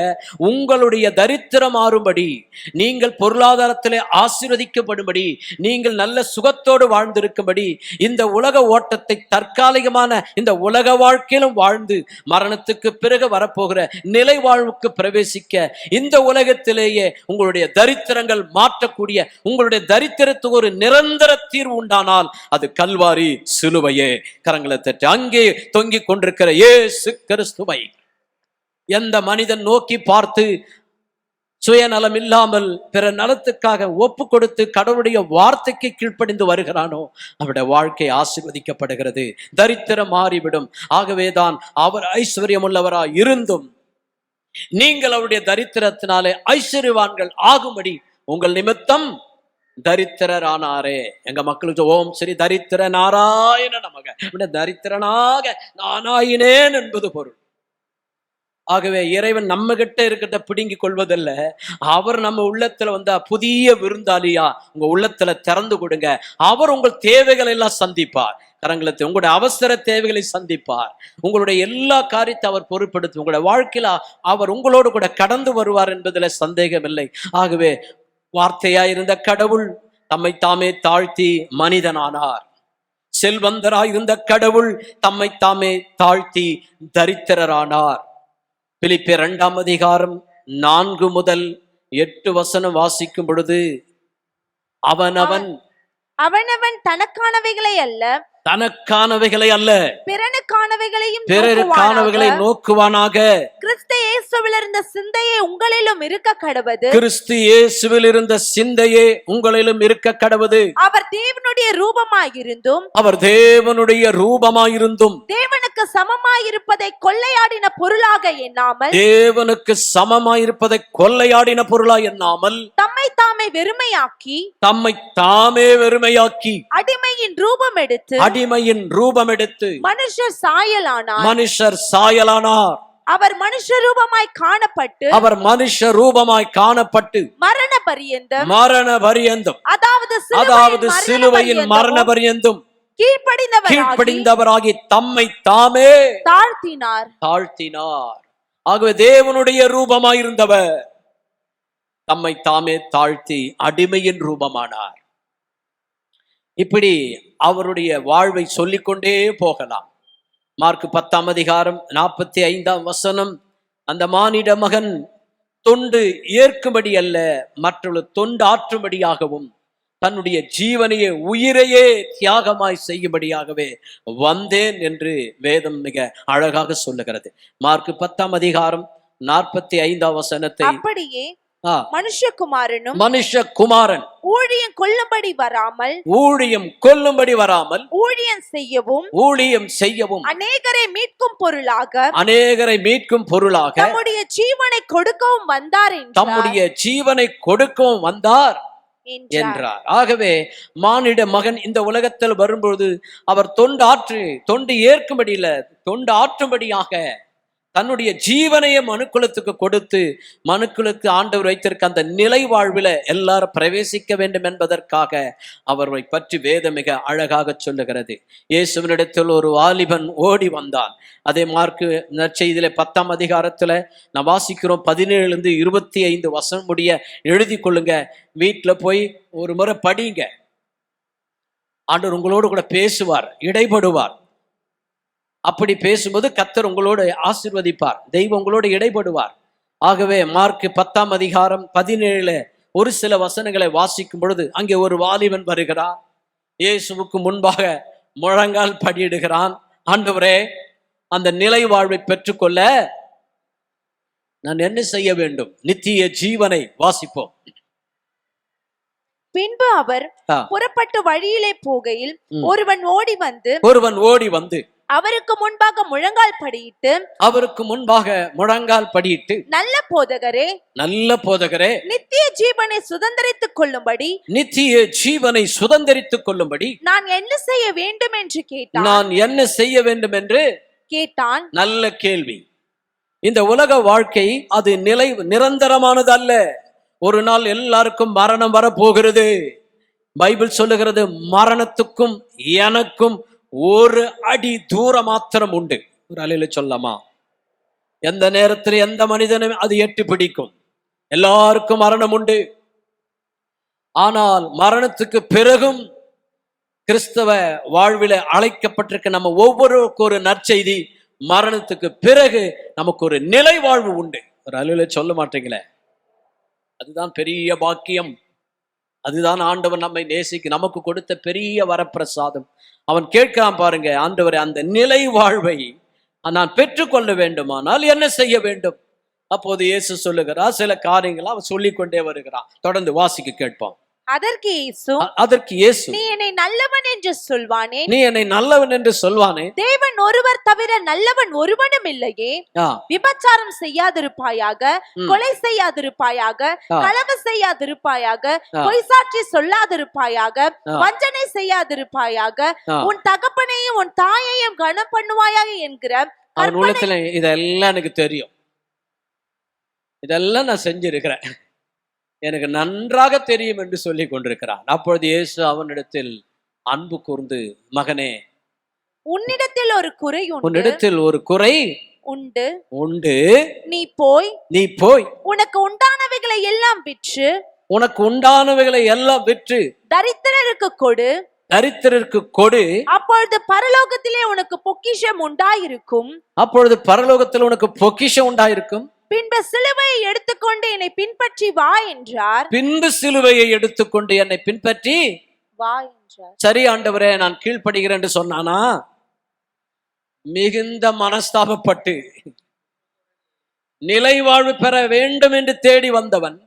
உங்களுடைய தரித்திரம் மாறும்படி, நீங்கள் பொருளாதாரத்திலே ஆசீர்வதிக்கப்படும்படி, நீங்கள் நல்ல சுகத்தோடு வாழ்ந்திருக்கும்படி, இந்த உலக ஓட்டத்தை தற்காலிகமான இந்த உலக வாழ்க்கையிலும் வாழ்ந்து மரணத்துக்கு பிறகு வரப்போகிற நிலை வாழ்வுக்கு பிரவேசிக்க இந்த உலகத்திலேயே உங்களுடைய தரித்திரங்கள் மாற்றக்கூடிய, உங்களுடைய தரித்திரத்துக்கு ஒரு நிரந்தர தீர்வு உண்டானால் அது கல்வாரி சிலுவையே. கரங்களை தட்டி அங்கே தொங்கிக் கொண்டிருக்கிற இயேசு கிறிஸ்துவை எந்த மனிதன் நோக்கி பார்த்து சுயநலம் இல்லாமல் பிற நலத்துக்காக ஒப்பு கொடுத்து கடவுளுடைய வார்த்தைக்கு கீழ்ப்படிந்து வருகிறானோ அவருடைய வாழ்க்கை ஆசீர்வதிக்கப்படுகிறது, தரித்திரம் மாறிவிடும். ஆகவேதான் அவர் ஐஸ்வர்யம் உள்ளவராய் இருந்தும் நீங்கள் அவருடைய தரித்திரத்தினாலே ஐஸ்வர்யவான்கள் ஆகும்படி உங்கள் நிமித்தம் தரித்திரர் ஆனாரே. எங்க மக்களுக்கு ஓம் ஸ்ரீ தரித்திர நாராயண நமக, தரித்திரனாக நானாயினேன் என்பது பொருள். ஆகவே இறைவன் நம்ம கிட்ட இருக்கிறத பிடுங்கி கொள்வதல்ல, அவர் நம்ம உள்ளத்துல வந்தா புதிய விருந்தாளியா உங்க உள்ளத்துல திறந்து கொடுங்க. அவர் உங்கள் தேவைகளை எல்லாம் சந்திப்பார். கரங்களத்தை உங்களுடைய அவசர தேவைகளை சந்திப்பார். உங்களுடைய எல்லா காரியத்தை அவர் பொறுப்படுத்தும். உங்களுடைய வாழ்க்கையில அவர் உங்களோடு கூட கடந்து வருவார் என்பதில் சந்தேகம் இல்லை. ஆகவே வார்த்தையாயிருந்த கடவுள் தம்மை தாமே தாழ்த்தி மனிதனானார். செல்வந்தராயிருந்த கடவுள் தம்மை தாமே தாழ்த்தி தரித்திரரானார். பிலிப்பியர் 2:4-8 வாசிக்கும் பொழுது, அவனவன் தனக்கானவைகளை அல்ல பிறருக்கானவைகளை நோக்குவானாக. கிறிஸ்து இயேசுவில் இருந்த சிந்தையே உங்களிலும் இருக்க கடவது. கிறிஸ்து இயேசுவில் இருந்த சிந்தையே உங்களிலும் இருக்க கடவது. அவர் தேவனுடைய ரூபமாயிருந்தும் தேவனுக்கு சமமாயிருப்பதை கொள்ளையாடின பொருளாக எண்ணாமல் தம்மை தாமே வெறுமையாக்கி அடிமையின் ரூபம் எடுத்து மனுஷர் சாயலானார். அவர் மனுஷ ரூபமாய் காணப்பட்டு மரண பரியந்தம் அதாவது சிலுவையின் மரண பரியந்தம் கீழ்ப்படிந்தவராகி தம்மை தாமே தாழ்த்தினார். ஆகவே தேவனுடைய ரூபமாயிருந்தவர் தம்மை தாமே தாழ்த்தி அடிமையின் ரூபமானார். இப்படி அவருடைய வாழ்வை சொல்லிக்கொண்டே போகலாம். மார்க் 10:45 அந்த மானிட மகன் தொண்டு ஏற்கும்படி அல்ல, மற்றொரு தொண்டு ஆற்றும்படியாகவும் தன்னுடைய ஜீவனையே உயிரையே தியாகமாய் செய்யும்படியாகவே வந்தேன் என்று வேதம் மிக அழகாக சொல்லுகிறது. மார்க் 10:45 அப்படியே மனுஷகுமாரன் ஊழியம் கொள்ளும்படி வராமல் ஊழியம் செய்யவும் அநேகரை மீட்கும் பொருளாக தம்முடைய ஜீவனை கொடுக்கவும் வந்தார். என்றார். ஆகவே மானிட மகன் இந்த உலகத்தில் வரும்பொழுது அவர் தொண்டு ஏற்கும்படியில தொண்டு ஆற்றும்படியாக தன்னுடைய ஜீவனையே மனுக்குலத்துக்கு கொடுத்து மனுக்குலத்துக்கு ஆண்டவர் வைத்திருக்க அந்த நிலை வாழ்வில எல்லாரும் பிரவேசிக்க வேண்டும் என்பதற்காக அவரை பற்றி வேதம் மிக அழகாக சொல்லுகிறது. இயேசுவினிடத்தில் ஒரு வாலிபன் ஓடி வந்தான். அதே மார்க்கு நற்செய்தியில 10ஆம் அதிகாரத்துல நான் வாசிக்கிறோம். 17-25 வசனம் முடிய எழுதி கொள்ளுங்க. வீட்டுல போய் ஒரு முறை படிங்க. ஆண்டவர் உங்களோடு கூட பேசுவார், இடைப்படுவார். அப்படி பேசும்போது கர்த்தர் உங்களோடு ஆசீர்வதிப்பார், தெய்வம் உங்களோடு இடைப்படுவார். ஆகவே மார்க் 10ஆம் அதிகாரம் 17 ஒரு சில வசனங்களை வாசிக்கும் பொழுது அங்கே ஒரு வாலிபன் வருகிறான். இயேசுவுக்கு முன்பாக முழங்கால் படியிடுகிறான். ஆண்டவரே, அந்த நிலை வாழ்வை பெற்றுக்கொள்ள நான் என்ன செய்ய வேண்டும்? நித்திய ஜீவனை வாசிப்போம். பின்பு அவர் புறப்பட்டு வழியிலே போகையில் ஒருவன் ஓடி வந்து அவருக்கு முன்பாக முழங்கால் படியிட்டு நல்ல போதகரே நித்திய ஜீவனை சுதந்தரித்துக் கொள்ளும்படி நான் என்ன செய்ய வேண்டும் என்று கேட்டான். நல்ல கேள்வி. இந்த உலக வாழ்க்கை அது நிரந்தரமானது அல்ல. ஒரு நாள் எல்லாருக்கும் மரணம் வரப்போகிறது. பைபிள் சொல்லுகிறது, மரணத்துக்கும் எனக்கும் ஒரு அடி தூரம் மாத்திரம் உண்டு. ஒரு அலையில சொல்லலாமா? எந்த நேரத்தில் எந்த மனிதனும் அது எட்டி பிடிக்கும். எல்லாருக்கும் மரணம் உண்டு. ஆனால் மரணத்துக்கு பிறகும் கிறிஸ்தவ வாழ்வில அழைக்கப்பட்டிருக்க நம்ம ஒவ்வொருவருக்கும் ஒரு நற்செய்தி. மரணத்துக்கு பிறகு நமக்கு ஒரு நிலை வாழ்வு உண்டு. ஒரு அலையில சொல்ல மாட்டீங்களே? அதுதான் பெரிய பாக்கியம். அதுதான் ஆண்டவர் நம்மை நமக்கு கொடுத்த பெரிய வரப்பிரசாதம். அவன் கேட்கிறான் பாருங்க, ஆண்டவரே, அந்த நிலை வாழ்வை நான் பெற்றுக்கொள்ள வேண்டுமானால் என்ன செய்ய வேண்டும்? அப்போது இயேசு சொல்லுகிறார், சில காரியங்களை அவன் சொல்லிக்கொண்டே வருகிறான். தொடர்ந்து வாசிக்க கேட்போம். அதற்கு இயேசு நீ என்னை நல்லவன் என்று சொல்வானே, தேவன் ஒருவர் தவிர நல்லவன் ஒருவனும் இல்லையே. விபச்சாரம் செய்யாதிருப்பாயாக, கொலை செய்யாதிருப்பாயாக, களவு செய்யாதிருப்பாயாக, பொய் சாட்சி சொல்லாதிருப்பாயாக, வஞ்சனை செய்யாதிருப்பாயாக, உன் தகப்பனையும் உன் தாயையும் கனம் பண்ணுவாயாக என்கிற அவன் உள்ளத்துல இதெல்லாம் எனக்கு தெரியும், இதெல்லாம் நான் செஞ்சிருக்கிறேன், எனக்கு நன்றாக தெரியும் என்று சொல்லி கொண்டிருக்கிறான். அப்பொழுது இயேசு அவனிடத்தில் அன்பு கூர்ந்து, மகனே, உன்னிடத்தில் ஒரு குறை உண்டு. நீ போய் உனக்கு உண்டானவைகளை எல்லாம் விற்று தரித்திரருக்கு கொடு. அப்பொழுது பரலோகத்திலே உனக்கு பொக்கிஷம் உண்டாயிருக்கும். பின்பு சிலுவையை எடுத்துக்கொண்டு என்னை பின்பற்றி வா என்றார். சரி ஆண்டவரே, நான் கீழ்ப்படுகிறேன் என்று சொன்னானா? மிகுந்த மனஸ்தாபப்பட்டு நிலை வாழ்வு பெற வேண்டும் என்று தேடி வந்தவன்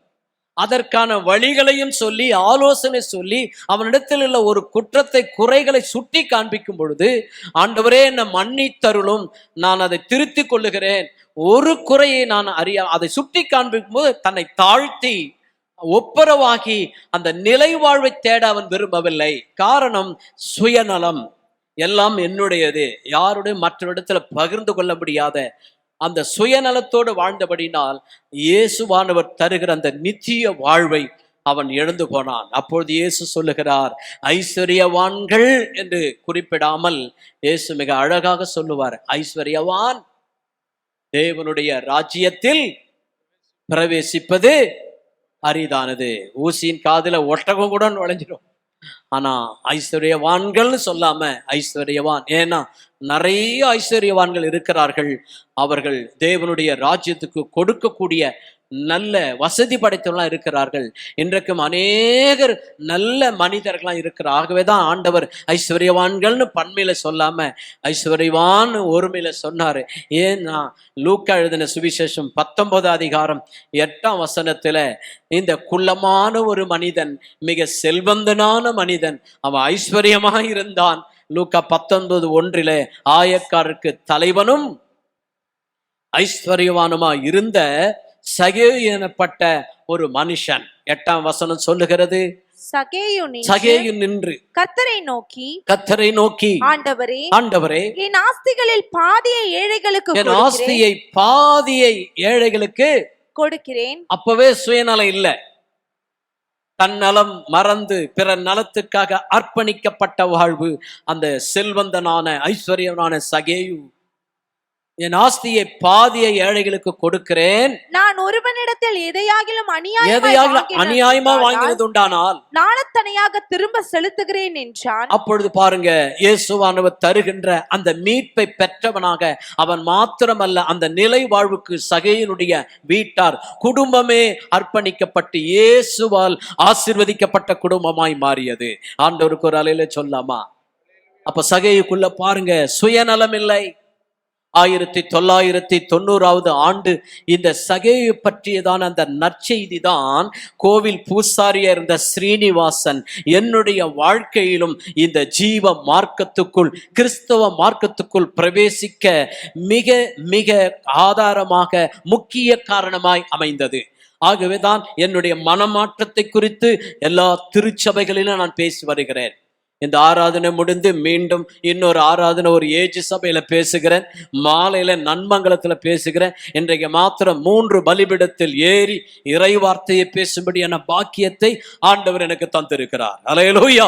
அதற்கான வழிகளையும் சொல்லி ஆலோசனை சொல்லி அவனிடத்தில் உள்ள ஒரு குறைகளை சுட்டி காண்பிக்கும் பொழுது, ஆண்டவரே, என்னை மன்னித்தருளும், நான் அதை திருத்திக் கொள்ளுகிறேன், ஒரு குறையை நான் அதை சுட்டி காண்பிக்கும் போது தன்னை தாழ்த்தி ஒப்புரவாகி அந்த நிலை வாழ்வை தேட அவன் விரும்பவில்லை. காரணம் சுயநலம். எல்லாம் என்னுடையது, யாருடைய மற்றவரிடத்துல பகிர்ந்து கொள்ள முடியாத அந்த சுயநலத்தோடு வாழ்ந்தபடினால் இயேசுவானவர் தருகிற அந்த நித்திய வாழ்வை அவன் எழுந்து போனான். அப்பொழுது இயேசு சொல்லுகிறார், ஐஸ்வர்யவான்கள் என்று குறிப்பிடாமல் இயேசு மிக அழகாக சொல்லுவார், ஐஸ்வர்யவான் தேவனுடைய ராஜ்யத்தில் பிரவேசிப்பது அரிதானது. ஊசியின் காதுல ஒட்டகம் கூட நுழைஞ்சிடும். ஆனா ஐஸ்வர்யவான்கள்னு சொல்லாம ஐஸ்வர்யவான், ஏன்னா நிறைய ஐஸ்வர்யவான்கள் இருக்கிறார்கள். அவர்கள் தேவனுடைய ராஜ்யத்துக்கு கொடுக்கக்கூடிய நல்ல வசதி படைத்தவர்களாம் இருக்கிறார்கள். இன்றைக்கும் அநேகர் நல்ல மனிதர்களாம் இருக்கிறார். ஆகவேதான் ஆண்டவர் ஐஸ்வர்யவான்கள்னு பன்மையில சொல்லாம ஐஸ்வர்யவான் ஒருமையில சொன்னாரு. ஏன்னா லூக்கா எழுதின சுவிசேஷம் 19 அதிகாரம் 8ஆம் வசனத்துல இந்த குள்ளமான ஒரு மனிதன், மிக செல்வந்தனான மனிதன், அவன் ஐஸ்வர்யமாக இருந்தான். லூக்கா 19:1 ஆயக்காரருக்கு தலைவனும் ஐஸ்வர்யவானுமா இருந்த சகேயு எனப்பட்ட ஒரு மனுஷன், 8ஆம் வசனம் சொல்லுகிறது, சகேயு நின்று கர்த்தரை நோக்கி ஆண்டவரே என் ஆஸ்திகளில் பாதியை ஏழைகளுக்கு என் ஆஸ்தியை பாதியை ஏழைகளுக்கு கொடுக்கிறேன். அப்பவே சுயநலம் இல்ல, தன்னலம் மறந்து பிற நலத்துக்காக அர்ப்பணிக்கப்பட்ட வாழ்வு. அந்த செல்வந்தனான ஐஸ்வர்யனான சகேயு, என் ஆஸ்தியை பாதியை ஏழைகளுக்கு கொடுக்கிறேன், நான் ஒருவனிடத்தில் எதையாகிலும் அநியாயமா வாங்கினது உண்டானால் நாளத்தனையாக திரும்ப செலுத்துகிறேன் என்றான். அப்பொழுது பாருங்க, இயேசுவானவர் தருகின்ற அந்த மீட்பை பெற்றவனாக அவன் மாத்திரமல்ல, அந்த நிலை வாழ்வுக்கு சகேயனுடைய வீட்டார் குடும்பமே அர்ப்பணிக்கப்பட்டு இயேசுவால் ஆசீர்வதிக்கப்பட்ட குடும்பமாய் மாறியது. ஆண்டவருக்கு ஒரு அலையில சொல்லாமா? அப்ப சகேயுக்குள்ள பாருங்க, சுயநலம் இல்லை. 1990 ஆண்டு இந்த சகேயை பற்றியதான அந்த நற்செய்தி தான் கோவில் பூசாரியா இருந்த ஸ்ரீனிவாசன் என்னுடைய வாழ்க்கையிலும் இந்த ஜீவ மார்க்கத்துக்குள், கிறிஸ்தவ மார்க்கத்துக்குள் பிரவேசிக்க மிக மிக ஆதாரமாக முக்கிய காரணமாய் அமைந்தது. ஆகவேதான் என்னுடைய மனமாற்றத்தை குறித்து எல்லா திருச்சபைகளிலும் நான் பேசி வருகிறேன். இந்த ஆராதனை முடிந்து மீண்டும் இன்னொரு ஆராதனை ஒரு ஏஜ் சபையில பேசுகிறேன், மாலையில நன்மங்கலத்துல பேசுகிறேன். இன்றைக்கு மாத்திரம் 3 பலிபீடத்தில் ஏறி இறை வார்த்தையை பேசும்படியான பாக்கியத்தை ஆண்டவர் எனக்கு தந்திருக்கிறார். அல்லேலூயா.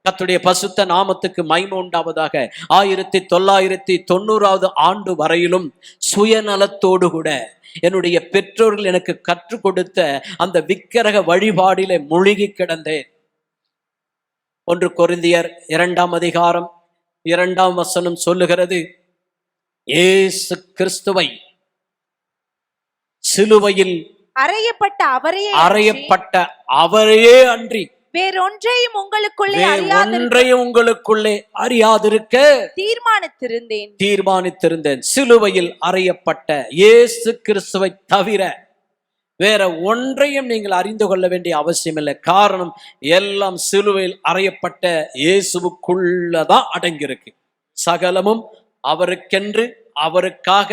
கர்த்தருடைய பசுத்த நாமத்துக்கு மகிமை உண்டாவதாக. 1990 ஆண்டு வரையிலும் சுயநலத்தோடு கூட என்னுடைய பெற்றோர்கள் எனக்கு கற்றுக் கொடுத்த அந்த விக்கிரக வழிபாடிலே மூழ்கி கிடந்தேன். 1 கொரிந்தியர் 2:2 சொல்லுகிறது, இயேசு கிறிஸ்துவை சிலுவையில் அறையப்பட்ட அவரையே அன்றி வேறொன்றையும் உங்களுக்குள்ளே அறியாதிருக்க தீர்மானித்திருந்தேன். சிலுவையில் அறையப்பட்ட இயேசு கிறிஸ்துவை தவிர வேற ஒன்றையும் நீங்கள் அறிந்து கொள்ள வேண்டிய அவசியம் இல்லை. காரணம், எல்லாம் சிலுவையில் அறையப்பட்ட இயேசுவுக்குள்ளதான் அடங்கியிருக்கு. சகலமும் அவருக்கென்று, அவருக்காக,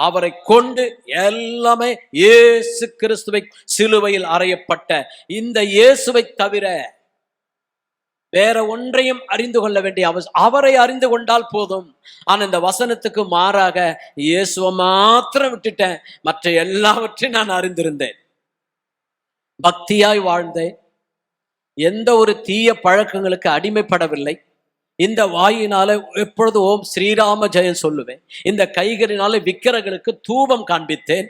அவரை கொண்டு எல்லாமே இயேசு கிறிஸ்துவை சிலுவையில் அறையப்பட்ட இந்த இயேசுவை தவிர வேற ஒன்றையும் அறிந்து கொள்ள வேண்டிய அவசியம். அவரை அறிந்து கொண்டால் போதும். ஆனா இந்த வசனத்துக்கு மாறாக இயேசுவை மாத்திரம் விட்டுட்டேன், மற்ற எல்லாவற்றையும் நான் அறிந்திருந்தேன். பக்தியாய் வாழ்ந்தேன், எந்த ஒரு தீய பழக்கங்களுக்கு அடிமைப்படவில்லை. இந்த வாயினால எப்பொழுது ஓம் ஸ்ரீராம ஜெயம் சொல்லுவேன். இந்த கைகளினால விக்கிரங்களுக்கு தூபம் காண்பித்தேன்.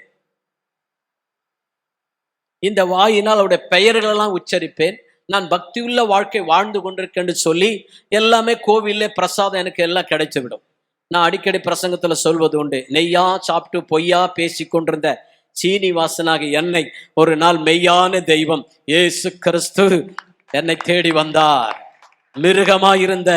இந்த வாயினால் அவருடைய பெயர்களெல்லாம் உச்சரிப்பேன். நான் பக்தியுள்ள வாழ்க்கை வாழ்ந்து கொண்டிருக்கேன்னு சொல்லி எல்லாமே கோவில்ல பிரசாதம் எனக்கு எல்லாம் கிடைச்சுவிடும். நான் அடிக்கடி பிரசங்கத்துல சொல்வது உண்டு, நெய்யா சாப்பிட்டு பொய்யா பேசி கொண்டிருந்த சீனிவாசனாக என்னை ஒரு நாள் மெய்யான தெய்வம் இயேசு கிறிஸ்து என்னை தேடி வந்தார். மிருகமாயிருந்த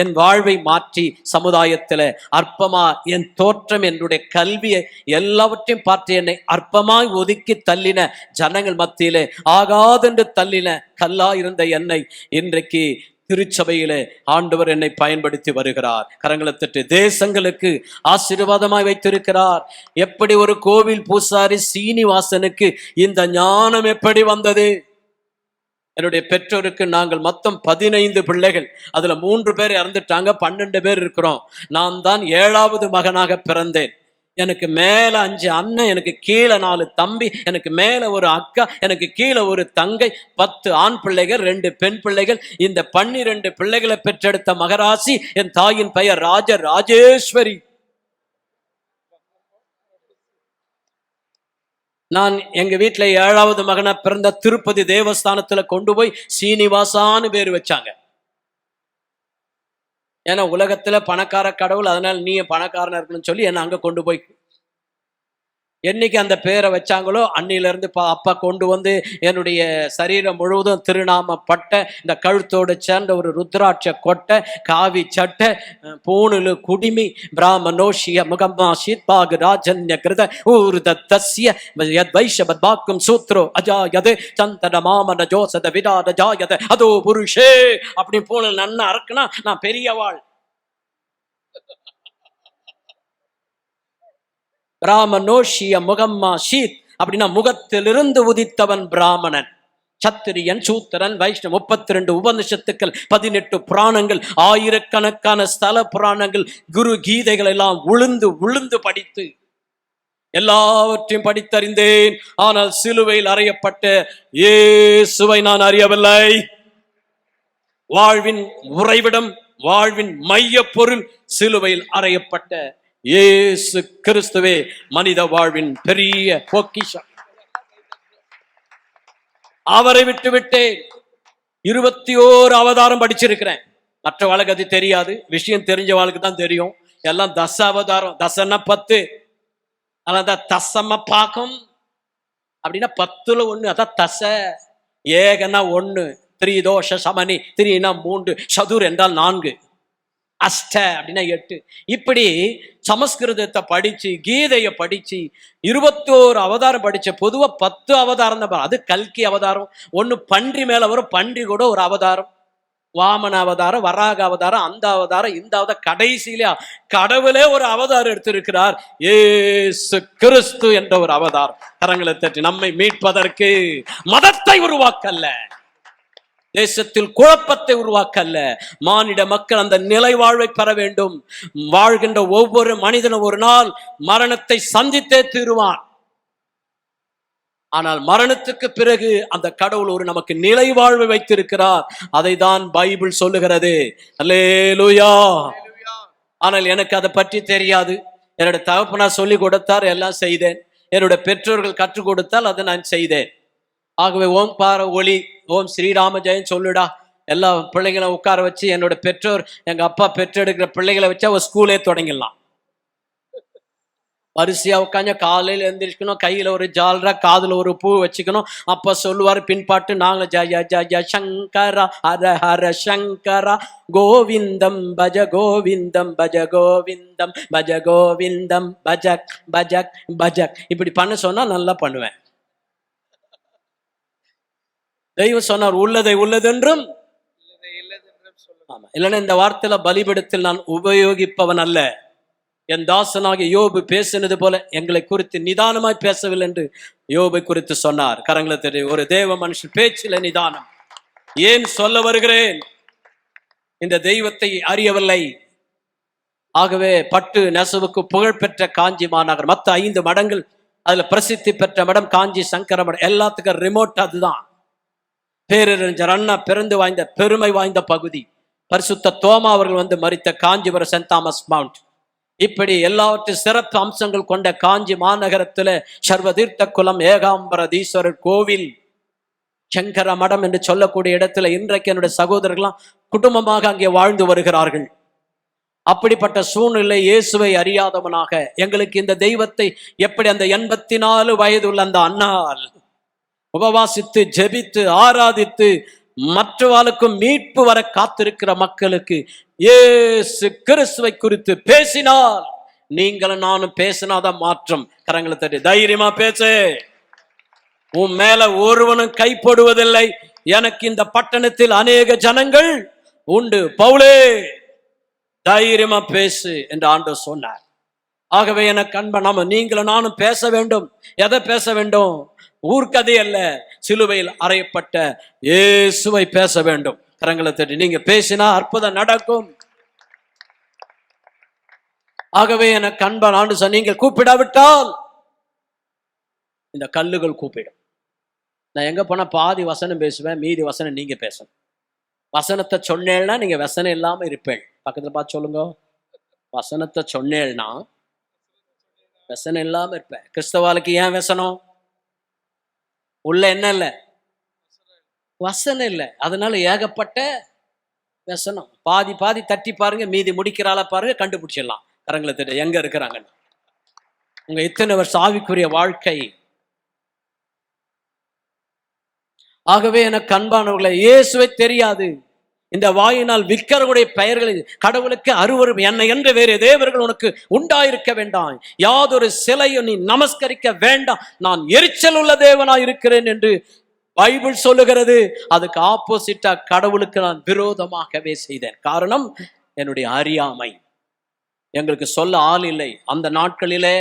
என் வாழ்வை மாற்றி சமுதாயத்துல அற்பமா என் தோற்றம், என்னுடைய கல்வியை எல்லாவற்றையும் பார்த்து என்னை அற்பமாய் ஒதுக்கி தள்ளின ஜனங்கள் மத்தியிலே ஆகாதென்று தள்ளின கல்லா இருந்த என்னை இன்றைக்கு திருச்சபையிலே ஆண்டவர் என்னை பயன்படுத்தி வருகிறார். கரங்களை தட்டி தேசங்களுக்கு ஆசீர்வாதமாய் வைத்திருக்கிறார். எப்படி ஒரு கோவில் பூசாரி சீனிவாசனுக்கு இந்த ஞானம் எப்படி வந்தது? என்னுடைய பெற்றோருக்கு நாங்கள் மொத்தம் 15 பிள்ளைகள், அதுல 3 பேர் இறந்துட்டாங்க, 12 பேர் இருக்கிறோம். நான் தான் 7வது மகனாக பிறந்தேன். எனக்கு மேல 5 அண்ணன், எனக்கு கீழே 4 தம்பி, எனக்கு மேல ஒரு அக்கா, எனக்கு கீழே ஒரு தங்கை, 10 ஆண் பிள்ளைகள், 2 பெண் பிள்ளைகள். இந்த 12 பிள்ளைகளை பெற்றெடுத்த மகராசி என் தாயின் பெயர் ராஜேஸ்வரி. நான் எங்க வீட்டுல 7வது மகனா பிறந்த திருப்பதி தேவஸ்தானத்துல கொண்டு போய் சீனிவாசான்னு பேர் வச்சாங்க. ஏன்னா உலகத்துல பணக்கார கடவுள், அதனால நீ பணக்காரனா இருக்கணும்னு சொல்லி என்ன அங்க கொண்டு போய் என்னைக்கு அந்த பேரை வச்சாங்களோ அன்னிலிருந்து அப்பா கொண்டு வந்து என்னுடைய சரீரம் முழுவதும் திருநாமப்பட்ட இந்த கழுத்தோடு சேர்ந்த ஒரு ருத்ராட்ச கொட்டை, காவி சட்டை, பூணுலு குடிமி, பிராமணோஷிய முகம்மா சீத்பாகு ராஜன்ய கிருத ஊர்த தஸ்ய வைஷபத் பாக்கும் சூத்ரோ அஜாயது சந்தன மாமன ஜோசத விடாத ஜாயத அதோ புருஷே அப்படி பூணு நன்னா இருக்குன்னா நான் பெரியவாள். பிராமணோஷிய முகம்மா ஷீத் அப்படின்னா முகத்திலிருந்து உதித்தவன் பிராமணன். சத்திரியன், சூத்திரன், வைஷ்ணவ, 32 உபனிஷத்துக்கள், 18 புராணங்கள், ஆயிரக்கணக்கான ஸ்தல புராணங்கள், குரு கீதைகள் எல்லாம் உளுந்து படித்து எல்லாவற்றையும் படித்தறிந்தேன். ஆனால் சிலுவையில் அறையப்பட்ட இயேசுவை நான் அறியவில்லை. வாழ்வின் உறைவிடம், வாழ்வின் மைய பொருள் சிலுவையில் அறையப்பட்ட இயேசு கிறிஸ்துவே மனித வாழ்வின் பெரிய பொக்கிஷம். அவரை விட்டு விட்டேன். 21 அவதாரம் படிச்சிருக்கிறேன். மற்ற வாழ்க்கை அது தெரியாது. விஷயம் தெரிஞ்ச வாழ்க்கை தான் தெரியும். எல்லாம் தச அவதாரம். தசன்னா 10. அதான் தசம பாகம் அப்படின்னா 10ல் 1. அதான் தச. ஏகனா 1, திரிதோஷ சமனி, திரினா 3, சதுர் என்றால் 4, அஷ்ட அப்படின்னா 8. இப்படி சமஸ்கிருதத்தை படிச்சு, கீதையை படிச்சு, 21 அவதாரம் படிச்ச. பொதுவா 10 அவதாரம் தான். அது கல்கி அவதாரம். 1 பன்றி மேல வரும். பன்றி கூட ஒரு அவதாரம். வாமன அவதாரம், வராக அவதாரம், அந்த அவதாரம், இந்த அவதாரம், கடைசியில கடவுளே ஒரு அவதாரம் எடுத்திருக்கிறார். இயேசு கிறிஸ்து என்ற ஒரு அவதாரம். கரங்களை தட்டி நம்மை மீட்பதற்கு மதத்தை உருவாக்கல்ல, தேசத்தில் குழப்பத்தை உருவாக்கல்ல, மானிட மக்கள் அந்த நிலை வாழ்வை பெற வேண்டும். வாழ்கின்ற ஒவ்வொரு மனிதனும் ஒரு நாள் மரணத்தை சந்தித்தே தீருவான். ஆனால் மரணத்துக்கு பிறகு அந்த கடவுள் ஒரு நமக்கு நிலை வாழ்வை வைத்திருக்கிறார். அதை தான் பைபிள் சொல்லுகிறது. அல்லேலூயா. ஆனால் எனக்கு அதை பற்றி தெரியாது. என்னோட தகப்பனார் சொல்லி கொடுத்தார், எல்லாம் செய்தேன். என்னோட பெற்றோர்கள் கற்றுக் கொடுத்தால் அதை நான் செய்தேன். ஆகவே ஓம் பார ஒளி, ஓம் ஸ்ரீராம ஜெயம் சொல்லுடா. எல்லா பிள்ளைகளை உட்கார வச்சு, என்னோட பெற்றோர், எங்க அப்பா பெற்றெடுக்கிற பிள்ளைகளை வச்சு அவ ஸ்கூலே தொடங்கிடலாம். வரிசையா உட்காந்து காலையில் எழுந்திரிக்கணும், கையில ஒரு ஜால்ரா, காதுல ஒரு பூ வச்சுக்கணும். அப்ப சொல்லுவார் பின்பாட்டு, நாங்க ஜய ஜய சங்கரா ஹர ஹர சங்கரா கோவிந்தம் பஜ கோவிந்தம் பஜ கோவிந்தம் பஜ கோவிந்தம் பஜக் பஜக் பஜக். இப்படி பண்ண சொன்னா நல்லா பண்ணுவேன். தெய்வம் சொன்னார், உள்ளதை உள்ளதென்றும் இல்லைன்னா இந்த வார்த்தையில பலிபீடத்தில் நான் உபயோகிப்பவன் அல்ல. என் தாசனாகிய யோபு பேசினது போல எங்களை குறித்து நிதானமாய் பேசவில்லை என்று யோபை குறித்து சொன்னார். கரங்களை தெரிய ஒரு தேவ மனுஷன் பேச்சில நிதானம். ஏன் சொல்ல வருகிறேன்? இந்த தெய்வத்தை அறியவில்லை. ஆகவே பட்டு நெசவுக்கு புகழ்பெற்ற காஞ்சி மாநகர், மற்ற 5 மடங்கள், அதுல பிரசித்தி பெற்ற மடம் காஞ்சி சங்கர மடம். எல்லாத்துக்கும் ரிமோட் அதுதான். பேரறிஞர் அண்ணா பிறந்து வாய்ந்த பெருமை வாய்ந்த பகுதி. பரிசுத்த தோமா அவர்கள் வந்து மரித்த காஞ்சிபுரம் சென்ட் தாமஸ் மவுண்ட். இப்படி எல்லாவற்றையும் சிறப்பு அம்சங்கள் கொண்ட காஞ்சி மாநகரத்துல சர்வதீர்த்த குலம் ஏகாம்பரதீஸ்வரர் கோவில், சங்கர மடம் என்று சொல்லக்கூடிய இடத்துல இன்றைக்கு என்னுடைய சகோதரர்களாம் குடும்பமாக அங்கே வாழ்ந்து வருகிறார்கள். அப்படிப்பட்ட சூழ்நிலை, இயேசுவை அறியாதவனாக எங்களுக்கு இந்த தெய்வத்தை எப்படி அந்த 84 வயது உள்ள அந்த அண்ணால் உபவாசித்து ஜெபித்து ஆராதித்து மற்றவர்களுக்கும் மீட்பு வர காத்திருக்கிற மக்களுக்கு இயேசு கிறிஸ்துவை குறித்து பேசினால், நீங்களும் நானும் பேசினாதான் மாற்றம். கரங்களை தட்டி தைரியமா பேசு. உன் மேல ஒருவனும் கை போடுவதில்லை. எனக்கு இந்த பட்டணத்தில் அநேக ஜனங்கள் உண்டு. பவுலே, தைரியமா பேசு என்று ஆண்டவர் சொன்னார். ஆகவே எனக்கு அன்ப நாம நீங்களும் நானும் பேச வேண்டும். எதை பேச வேண்டும்? ஊர்க்கதை அல்ல, சிலுவையில் அறையப்பட்ட இயேசுவை பேச வேண்டும். கரங்களை தட்டி நீங்க பேசினா அற்புதம் நடக்கும். ஆகவே எனக்கு அன்பன் ஆண்டு, நீங்கள் கூப்பிடாவிட்டால் இந்த கல்லுகள் கூப்பிடும். நான் எங்க போனா பாதி வசனம் பேசுவேன், மீதி வசனம் நீங்க பேசணும். வசனத்தை சொன்னேன்னா நீங்க வசனம் இல்லாம இருப்பேன். பக்கத்துல பார்த்து சொல்லுங்க, வசனத்தை சொன்னேன்னா வசனம் இல்லாம இருப்பேன். கிறிஸ்தவாளுக்கு ஏன் வசனம்? உள்ள என்ன இல்ல? வசனம் இல்லை. அதனால ஏகப்பட்ட வசனம். பாதி பாதி தட்டி பாருங்க, மீதி முடிக்கிறாள பாருங்க, கண்டுபிடிச்சிடலாம். கரங்களை தட்டி எங்க இருக்கிறாங்க உங்க இத்தனை வருஷம் ஆவிக்குரிய வாழ்க்கை. ஆகவே எனக்கு அன்பானவர்களை, இயேசுவை தெரியாது. இந்த வாயினால் விற்கிறவருடைய பெயர்களை கடவுளுக்கு அருவரும் என்னை என்று வேறு தேவர்கள் உனக்கு உண்டாயிருக்க வேண்டாம். யாதொரு சிலையும் நீ நமஸ்கரிக்க வேண்டாம். நான் எரிச்சல் உள்ள தேவனாய் இருக்கிறேன் என்று பைபிள் சொல்லுகிறது. அதுக்கு ஆப்போசிட்டா கடவுளுக்கு நான் விரோதமாகவே செய்தேன். காரணம் என்னுடைய அறியாமை. எங்களுக்கு சொல்ல ஆள் இல்லை. அந்த நாட்களிலே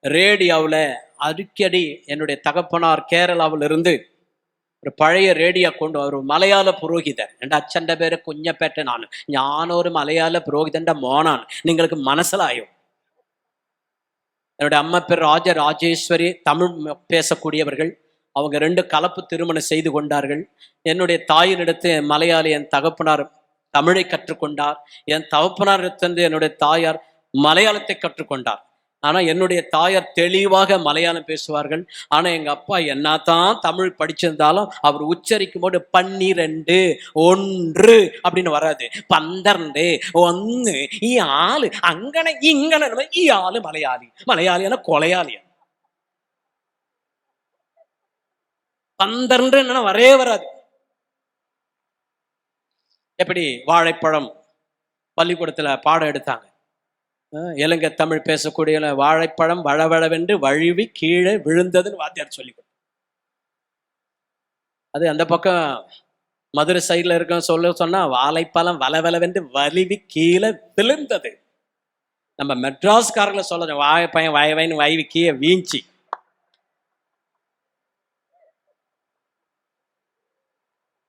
ரேடியோவில் அடிக்கடி என்னுடைய தகப்பனார் கேரளாவில் இருந்து ഒരു പഴയ റേഡിയോ കൊണ്ട് ഒരു മലയാള പുരോഹിതൻ, എൻ്റെ അച്ഛൻ്റെ പേര് കുഞ്ഞപ്പേട്ടനാണ്, ഞാനൊരു മലയാള പുരോഹിതൻ്റെ മോനാണ്. നിങ്ങൾക്ക് മനസ്സിലായോ? என்னுடைய அம்மா பேர் ராஜராஜேஸ்வரி, தமிழ் பேசக்கூடியவர்கள். அவங்க 2 கலப்பு திருமணம் செய்து கொண்டார்கள். என்னுடைய தாயினிடத்து மலையாளி என் தகப்பனார் தமிழை கற்றுக்கொண்டார். என் தகப்பனாரிடத்திலிருந்து என்னுடைய தாயார் மலையாளத்தை கற்றுக்கொண்டார். ஆனால் என்னுடைய தாயார் தெளிவாக மலையாளம் பேசுவார்கள். ஆனால் எங்கள் அப்பா என்னதான் தமிழ் படிச்சிருந்தாலும் அவர் உச்சரிக்கும் போது 12 1 அப்படின்னு வராது. 12 1 ഈ ആള് അങ്ങനെ ഇങ്ങനെ, ഈ ആള് മലയാളിയാണ് കൊലയാളിയാണ്. 12 என்ன வரவே வராது. எப்படி வாழைப்பழம் பள்ளிக்கூடத்துல பாடம் எடுத்தாங்க, இலங்கை தமிழ் பேசக்கூடிய வாழைப்பழம் வளவளவென்று வழுவி கீழே விழுந்ததுன்னு வாத்தியார் சொல்லி கொடுத்தார். அது அந்த பக்கம் மதுரை சைடில் இருக்க சொன்னா வாழைப்பழம் வளவளவென்று வலிவி கீழே விழுந்தது. நம்ம மெட்ராஸ்காரங்களை சொல்ல வாழைப்பையன் வயவைன்னு வயவி கீழே வீஞ்சி.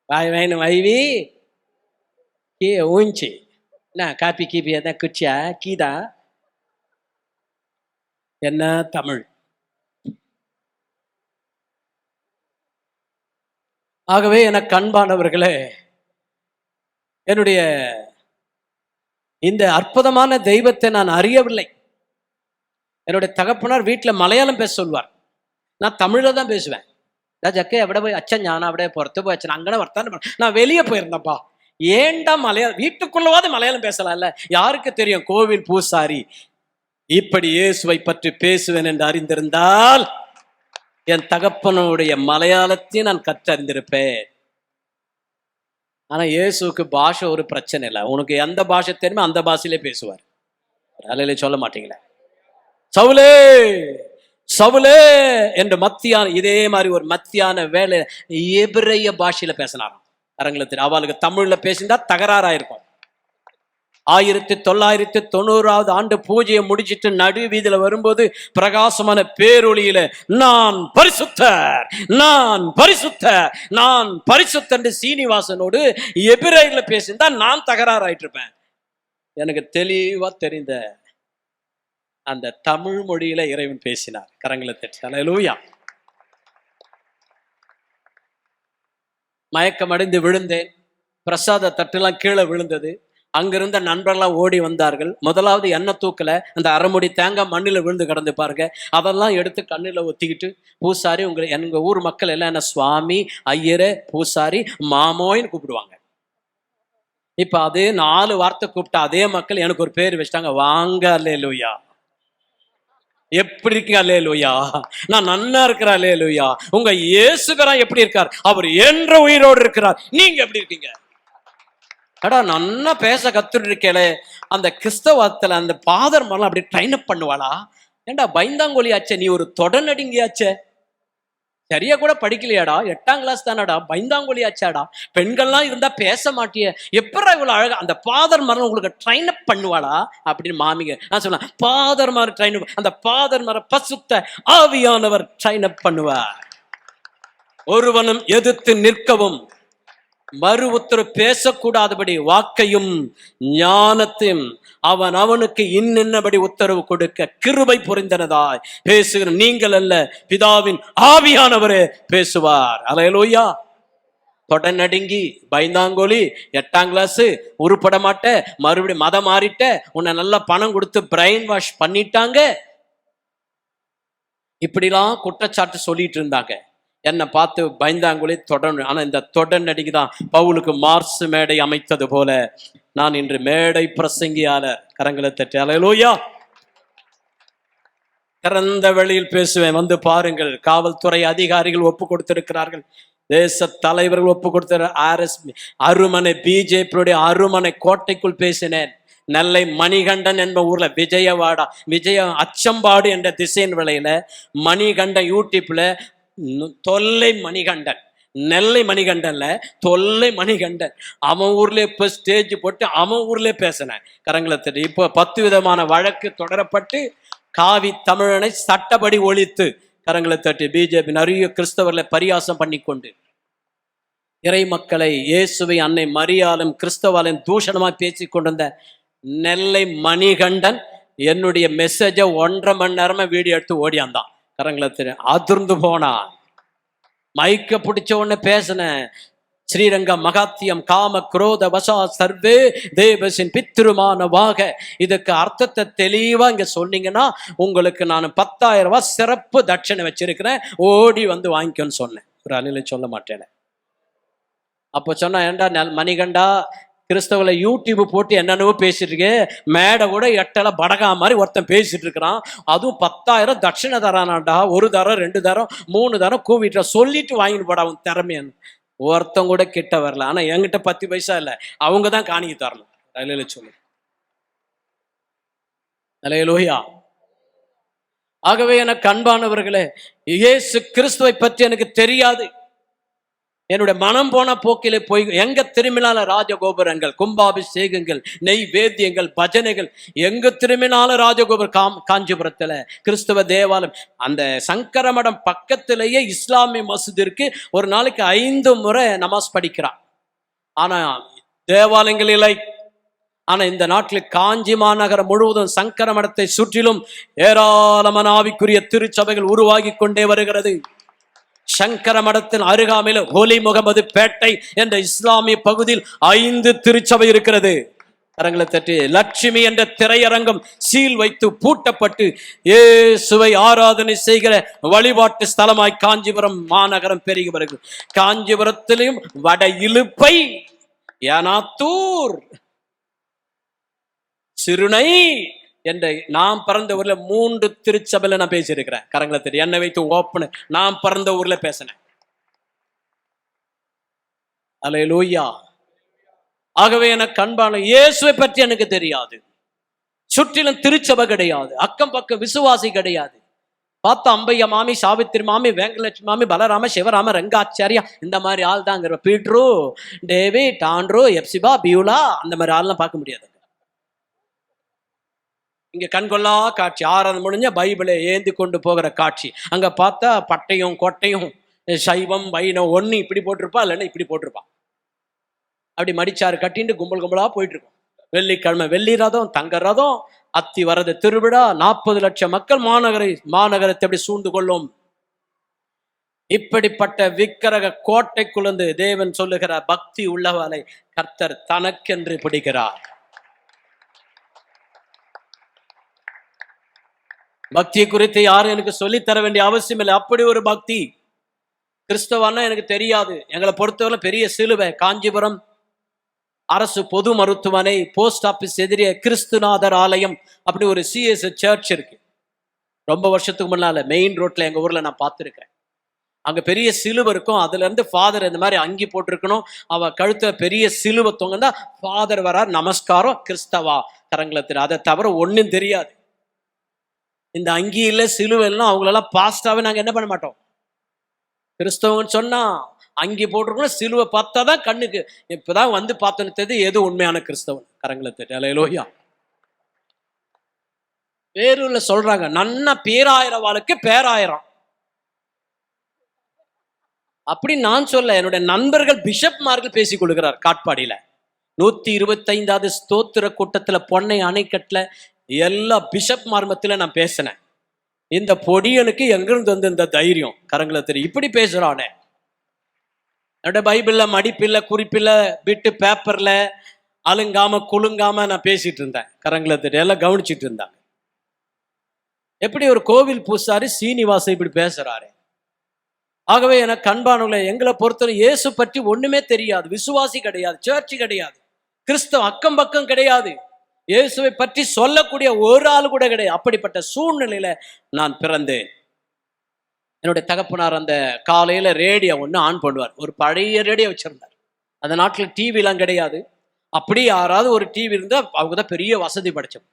வாய்வைன்னு வைவி கீழே ஊஞ்சி. என்ன காப்பி கீப்பி எதான் குச்சியா கீதா? என்ன தமிழ்? ஆகவே எனக்கு அன்பானவர்களே, என்னுடைய இந்த அற்புதமான தெய்வத்தை நான் அறியவில்லை. என்னுடைய தகப்பனார் வீட்டில் மலையாளம் பேச சொல்வார், நான் தமிழில் தான் பேசுவேன். ஜக்கே எവിടെ போய் அச்சன் ஞானம் அப்படியே புறத்து போய் அச்சன் அங்கே வர்த்தான நான் வெளியே போயிருந்தேன்ப்பா. ஏண்டா மலையாளம், வீட்டுக்குள்ளவாது மலையாளம் பேசலாம்ல? யாருக்கு தெரியும்? கோவில் பூசாரி இப்படி இயேசுவை பற்றி பேசுவேன் என்று அறிந்திருந்தால் என் தகப்பனுடைய மலையாளத்தையும் நான் கற்றறிந்திருப்பேன். ஆனா இயேசுக்கு பாஷை ஒரு பிரச்சனை இல்லை. உனக்கு எந்த பாஷை தெரியுமோ அந்த பாஷையிலே பேசுவார். அலையிலே சொல்ல மாட்டீங்களே, சவுலே சவுலே என்று மத்தியான, இதே மாதிரி ஒரு மத்தியான வேலை எபிரேய பாஷையில பேசினாராம். அரங்கத்தில் அவளுக்கு தமிழ்ல பேசினா தகராறாயிருக்கும். 1990 ஆண்டு பூஜையை முடிச்சிட்டு நடு வீதியில வரும்போது பிரகாசமான பேரொளியில நான் பரிசுத்தர் நான் பரிசுத்தர் நான் பரிசுத்தர் சீனிவாசனோடு எபிரேயில பேசினா நான் தகராறாயிட்டு இருப்பேன். எனக்கு தெளிவா தெரிந்த அந்த தமிழ் மொழியில இறைவன் பேசினார். கரங்களை தட்டி அல்லேலூயா. மயக்கம் அடைந்து விழுந்தேன். பிரசாத தட்டுலாம் கீழே விழுந்தது. அங்கிருந்த நண்பர்கள்லாம் ஓடி வந்தார்கள். முதலாவது எண்ணெய் தூக்கல அந்த அரைமுடி தேங்காய் மண்ணில் விழுந்து கிடந்து பாருங்க. அதெல்லாம் எடுத்து கண்ணில் ஒத்திக்கிட்டு, பூசாரி எங்க ஊர் மக்கள் எல்லாம் என்ன சுவாமி, ஐயரே, பூசாரி, மாமோயின்னு கூப்பிடுவாங்க. இப்ப அதே 4 வார்த்தை கூப்பிட்டா அதே மக்கள் எனக்கு ஒரு பேர் வச்சிட்டாங்க, வாங்க அல்லேலூயா. எப்படி இருக்கீங்க? அல்லேலூயா. நான் நன்னா இருக்கிறேன். அல்லேலூயா. உங்க இயேசுகரான் எப்படி இருக்கார்? அவர் என்ற உயிரோடு இருக்கிறார். நீங்க எப்படி இருக்கீங்க? அடா நன்னா பேச கத்துட்டு இருக்கே. அந்த கிறிஸ்தவத்துல அந்த பாதர் மரம் அப்படி ட்ரைன் அப் பண்ணுவாளா? ஏண்டா பைந்தாங்கோலியாச்சே, நீ ஒரு தொடநடிங்கையாச்சே, சரியா கூட படிக்கலையாடா, 8ஆம் கிளாஸ் தானடா, பைந்தாங்கோலியாச்சாடா, பெண்கள்லாம் இருந்தா பேச மாட்டிய, எப்படா இவ்வளவு அழகா அந்த பாதர் மரம் உங்களுக்கு ட்ரைன் அப் பண்ணுவாளா அப்படின்னு மாமிங்க. நான் சொன்னேன், பாதர் மரம் ட்ரைன் அப், அந்த பாதர் மரம் பசுத்த ஆவியானவர் ட்ரைன் அப் பண்ணுவார். ஒருவனும் எதிர்த்து நிற்கவும் மறு உத்தரவு பேசக்கூடாதபடி வாக்கையும் ஞானத்தையும் அவன் அவனுக்கு இன்னபடி உத்தரவு கொடுக்க கிருபை புரிந்தனதாய் பேசுகிற நீங்கள் அல்ல, பிதாவின் ஆவியானவரே பேசுவார். அல்லேலூயா. தொடநடுங்கி பயந்தாங்கோலி, 8ஆம் கிளாஸ், உருப்பட மாட்ட, மறுபடியும் மதம் மாறிட்ட, உன்னை நல்லா பணம் கொடுத்து பிரெயின் வாஷ் பண்ணிட்டாங்க, இப்படிலாம் குற்றச்சாட்டு சொல்லிட்டு இருந்தாங்க. என்னை பார்த்து பயந்தாங்கோலி தொடர். ஆனா இந்த தொடநடிகை தான் பவுலுக்கு மார்ஸ் மேடை அமைத்தது போல நான் இன்று மேடை பிரசங்கியாளர். கரங்களை தட்டி அல்லேலூயா. திறந்த வெளியில் பேசுவேன், வந்து பாருங்கள். காவல்துறை அதிகாரிகள் ஒப்பு கொடுத்திருக்கிறார்கள், தேச தலைவர்கள் ஒப்பு கொடுத்த RS அருமனை பிஜேபியுடைய அருமனை கோட்டைக்குள் பேசினேன். நெல்லை மணிகண்டன் என்ப ஊர்ல விஜய அச்சம்பாடு என்ற திசையின் விலையில மணிகண்டன் யூடியூப்ல தொல்லை மணிகண்டன், நெல்லை மணிகண்டன்ல தொல்லை மணிகண்டன், அவன் ஊர்ல இப்ப ஸ்டேஜ் போட்டு அவன் ஊர்ல பேசினேன். கரங்களை தட்டி. இப்போ 10 விதமான வழக்கு தொடரப்பட்டு காவி தமிழனை சட்டப்படி ஒழித்து, கரங்களை தட்டி, பிஜேபி நிறைய கிறிஸ்தவர்களை பரியாசம் பண்ணி கொண்டு இறை மக்களை இயேசுவை அன்னை மரியாளும் கிறிஸ்தவாலையும் தூஷணமாக பேசி கொண்டிருந்த நெல்லை மணிகண்டன் என்னுடைய மெசேஜை 1.5 மணி நேரமா வீடியோ எடுத்து ஓடியாந்தான். கரங்களை தெரியும், அதிர்ந்து போனா. மைக்க பிடிச்ச உடனே பேசினேன். ஸ்ரீரங்க மகாத்தியம் காம குரோத வசா சர்வே தேவசின் பித்திருமானவாக, இதுக்கு அர்த்தத்தை தெளிவா இங்க சொன்னீங்கன்னா உங்களுக்கு நான் 10,000 ரூபாய் சிறப்பு தட்சணை வச்சிருக்கிறேன், ஓடி வந்து வாங்கிக்கோன்னு சொன்னேன். ஒரு அணில சொல்ல மாட்டேன். அப்போ சொன்னா, ஏண்டா மணிகண்டா, கிறிஸ்தவங்களை யூடியூப் போட்டு என்னென்னவோ பேசிட்டு இருக்கே, மேடை கூட எட்டல படகா மாதிரி ஒருத்தன் பேசிட்டு இருக்கிறான், அதுவும் 10,000 தட்சிணை தரானாண்டா, 1 தரம் 2 தரம் 3 தரம் கூவிட்ட சொல்லிட்டு வாங்கிட்டு போடா அவன் திறமையான்னு. ஒருத்தன் கூட கிட்ட வரல. ஆனா என்கிட்ட 10 பைசா இல்லை, அவங்க தான் காணிக்க தரணும். அலையில சொல்லு, அலையலோயா. ஆகவே எனக்கு அன்பானவர்களே, இயேசு கிறிஸ்துவை பற்றி எனக்கு தெரியாது. என்னுடைய மனம் போன போக்கிலே போய் எங்க திரும்பினால ராஜகோபுரங்கள், கும்பாபிஷேகங்கள், நெய்வேத்தியங்கள், பஜனைகள், எங்க திரும்பினால ராஜகோபுரம். காஞ்சிபுரத்துல கிறிஸ்தவ தேவாலயம், அந்த சங்கர மடம் பக்கத்திலேயே இஸ்லாமிய மசூதி இருக்கு. ஒரு நாளைக்கு 5 முறை நமாஸ் படிக்கிறான். ஆனா தேவாலயங்கள் இல்லை. ஆனா இந்த நாட்டில் காஞ்சி மாநகரம் முழுவதும் சங்கர மடத்தை சுற்றிலும் ஏராளமான ஆவிக்குரிய திருச்சபைகள் உருவாகி கொண்டே வருகிறது. சங்கர மடத்தின் அருகாமையில் ஹோலி முகமது பேட்டை என்ற இஸ்லாமிய பகுதியில் 5 திருச்சபை இருக்கிறது. அரங்களை தட்டி லட்சுமி என்ற திரையரங்கம் சீல் வைத்து பூட்டப்பட்டு இயேசுவை ஆராதனை செய்கிற வழிபாட்டு ஸ்தலமாய் காஞ்சிபுரம் மாநகரம் பெருகி வருகிறது. காஞ்சிபுரத்திலும் வட இலுப்பை, யானாத்தூர், சிறுனை என்ற நாம் பிறந்த ஊர்ல 3 திருச்சபையில நான் பேசியிருக்கிறேன். கரங்களை தெரியும், என்னை வைத்து ஓப்பன் நான் பிறந்த ஊர்ல பேசினேன். அல்லேலூயா. ஆகவே எனக்கு அன்பான இயேசுவை பற்றி எனக்கு தெரியாது. சுற்றிலும் திருச்சபை கிடையாது, அக்கம் பக்கம் விசுவாசி கிடையாது. பார்த்தா அம்பையா மாமி, சாவித்திரி மாமி, வேங்கலட்சுமி மாமி, பலராம, சிவராம, ரங்காச்சாரியா, இந்த மாதிரி ஆள் தாங்கிற. பீட்ரு, டேவிட், ஆண்ட்ரோ, எப்சிபா, பியூலா, அந்த மாதிரி ஆள்லாம் பார்க்க முடியாது. இங்க கண்கொள்ளா காட்சி, ஆராதனை முடிஞ்ச பைபிளை ஏந்தி கொண்டு போகிற காட்சி. அங்க பார்த்தா பட்டையும் கொட்டையும், சைவம் வைணவம் ஒண்ணு இப்படி போட்டிருப்பா, இல்லைன்னா இப்படி போட்டிருப்பா. அப்படி மடிச்சாறு கட்டிட்டு கும்பல் கும்பலா போயிட்டு இருக்கும். வெள்ளிக்கிழமை வெள்ளி ரதம், தங்க ரதம், அத்தி வரத திருவிழா, 40 லட்சம் மக்கள் மாநகரத்தை அப்படி சூழ்ந்து கொள்ளும். இப்படிப்பட்ட விக்கிரக கோட்டைக்குள்ளந்து தேவன் சொல்லுகிறார், பக்தி உள்ளவனை கர்த்தர் தனக்கென்று பிடிக்கிறார். பக்தியை குறித்து யாரும் எனக்கு சொல்லித்தர வேண்டிய அவசியம் இல்லை. அப்படி ஒரு பக்தி. கிறிஸ்தவன்னா எனக்கு தெரியாது. எங்களை பொறுத்தவரை பெரிய சிலுவை, காஞ்சிபுரம் அரசு பொது மருத்துவமனை, போஸ்ட் ஆபீஸ் எதிரே கிறிஸ்துநாதர் ஆலயம், அப்படி ஒரு சிஎஸ் சர்ச் இருக்கு. ரொம்ப வருஷத்துக்கு முன்னால மெயின் ரோட்ல எங்க ஊர்ல நான் பார்த்துருக்கேன். அங்க பெரிய சிலுவை இருக்கும். அதுல இருந்து ஃபாதர் இந்த மாதிரி அங்கி போட்டிருக்கணும், அவ கழுத்துல பெரிய சிலுவை தொங்கந்தா ஃபாதர் வரார், நமஸ்காரம், கிறிஸ்தவா, கரங்களை தெரியும். அதை தவிர ஒன்னும் தெரியாது. இந்த அங்கியில சிலுவைலாம் அவங்களெல்லாம் பாஸ்டாவே நாங்க என்ன பண்ண மாட்டோம். கிறிஸ்தவன்னு சொன்னா அங்கி போட்டிருக்கணும், சிலுவை பார்த்தா தான் கண்ணுக்கு. இப்பதான் வந்து பார்த்தோன்னு தெரியுது எது உண்மையான கிறிஸ்தவன். கரங்களை தெரியும். அல்லேலூயா. வேறூர்ல சொல்றாங்க, நன்னா பேராயிரவாளுக்கு பேராயிரம். அப்படி நான் சொல்ல, என்னுடைய நண்பர்கள் பிஷப்மார்கள் பேசிக் கொள்கிறார். காட்பாடியில 125வது ஸ்தோத்திர கூட்டத்துல பொன்னை அணைக்கட்டுல எல்லா பிஷப் மார்மத்துல நான் பேசினேன். இந்த பொடியனுக்கு எங்கிருந்து வந்து இந்த தைரியம். கரங்களை தெரியும், இப்படி பேசுறானே. என்னோட பைபிள்ல மடிப்பில்ல, குறிப்பில்ல, பிட்டு பேப்பர்ல அலுங்காம குலுங்காம நான் பேசிட்டு இருந்தேன். கரங்களை தெரியும், எல்லாம் கவனிச்சிட்டு இருந்தாங்க. எப்படி ஒரு கோவில் பூசாரி சீனிவாசன் இப்படி பேசுறாரு. ஆகவே எனக்கு அன்பானவர்களே, எங்களை பொறுத்தவரை இயேசு பற்றி ஒண்ணுமே தெரியாது. விசுவாசி கிடையாது, சர்ச்சு கிடையாது, கிறிஸ்தவ அக்கம் பக்கம் கிடையாது, இயேசுவை பற்றி சொல்லக்கூடிய ஒரு ஆள் கூட கிடையாது. அப்படிப்பட்ட சூழ்நிலையில நான் பிறந்தேன். என்னுடைய தகப்பனார் அந்த காலையில ரேடியோ ஒன்று ஆன் பண்ணுவார். ஒரு பழைய ரேடியோ வச்சிருந்தார். அந்த நாட்டில் டிவிலாம் கிடையாது. அப்படி யாராவது ஒரு டிவி இருந்தால் அவங்க தான் பெரிய வசதி படைச்சோம்.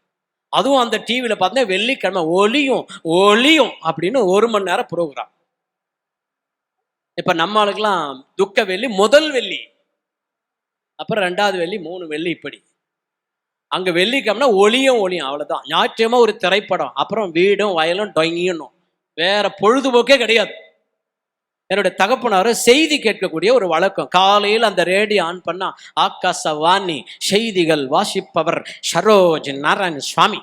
அதுவும் அந்த டிவியில பார்த்தா வெள்ளிக்கிழமை ஒளியும் அப்படின்னு 1 மணி நேரம் ப்ரோக்ராம். இப்ப நம்ம ஆளுக்கெல்லாம் துக்க வெள்ளி, முதல் வெள்ளி, அப்புறம் 2வது வெள்ளி, 3 வெள்ளி, இப்படி. அங்க வெள்ளிக்கிழமை ஒளியும் அவ்வளவுதான். ஞாயிற்றுக்கிழமை ஒரு திரைப்படம், அப்புறம் வீடும் வயலும் டொங்கியும். வேற பொழுதுபோக்கே கிடையாது. என்னுடைய தகப்பனார செய்தி கேட்கக்கூடிய ஒரு வழக்கம். காலையில் அந்த ரேடியோ ஆன் பண்ணா ஆகாசவாணி செய்திகள் வாசிப்பவர் சரோஜ் நாராயண சுவாமி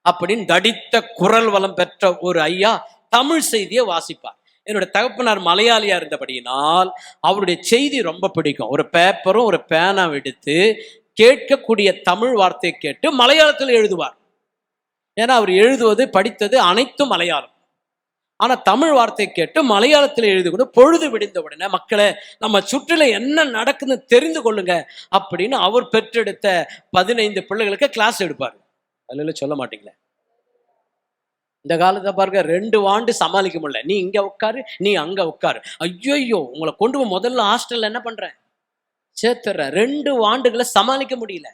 அப்படின்னு தடித்த குரல் வளம் பெற்ற ஒரு ஐயா தமிழ் செய்தியை வாசிப்பார். என்னுடைய தகப்பனார் மலையாளியா இருந்தபடியினால் அவருடைய செய்தி ரொம்ப பிடிக்கும். ஒரு பேப்பரும் ஒரு பேனா எடுத்து கேட்கக்கூடிய தமிழ் வார்த்தையை கேட்டு மலையாளத்தில் எழுதுவார். ஏன்னா அவர் எழுதுவது படித்தது அனைத்தும் மலையாளம். ஆனா தமிழ் வார்த்தையை கேட்டு மலையாளத்தில் எழுதி கொண்டு பொழுது விடிந்த உடனே மக்களை நம்ம சுற்றில என்ன நடக்குதுன்னு தெரிந்து கொள்ளுங்க அப்படின்னு அவர் பெற்றெடுத்த 15 பிள்ளைகளுக்கு கிளாஸ் எடுப்பார். அதுல சொல்ல மாட்டீங்களே, இந்த காலத்தை பாருங்க 2 ஆண்டு சமாளிக்க முடியல. நீ இங்க உட்காரு, நீ அங்க உட்காரு. ஐயோ, உங்களை கொண்டு போய் முதல்ல ஹாஸ்டல்ல என்ன பண்றேன் சேர்த்துற. 2 ஆண்டுகளை சமாளிக்க முடியல.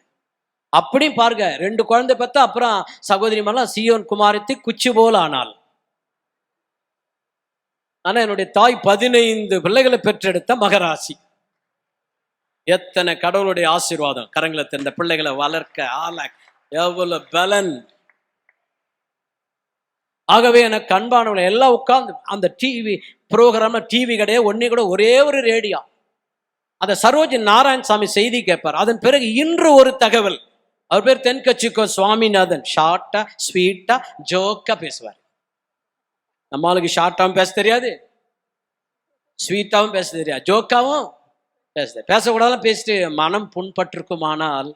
அப்படி பாருங்க, 2 குழந்தை பார்த்தா அப்புறம் சகோதரி மாதிரிலாம் சியோன் குமாரத்தி குச்சி போல ஆனாள். ஆனா என்னுடைய தாய் 15 பிள்ளைகளை பெற்றெடுத்த மகராசி. எத்தனை கடவுளுடைய ஆசீர்வாதம். கரங்களை தெரிந்த பிள்ளைகளை வளர்க்க ஆள எவ்வளவு பலன். ஆகவே எனக்கு அன்பானவங்களை எல்லாம் உட்கார்ந்து அந்த டிவி ப்ரோக்ராம், டிவி கிடையாது ஒன்னே கூட, ஒரே ஒரு ரேடியோ. அதை சரோஜ் நாராயணசாமி செய்தி கேட்பார். அதன் பிறகு இன்று ஒரு தகவல். அவர் பேர் தென்கட்சிக்கோ சுவாமிநாதன். ஷார்ட்டா ஸ்வீட்டா ஜோக்கா பேசுவார். நம்மளுக்கு ஷார்ட்டாவும் பேச தெரியாது, ஸ்வீட்டாவும் பேச தெரியாது, ஜோக்காவும் பேசக்கூடாதான் பேசிட்டு மனம் புண்பட்டிருக்குமானால்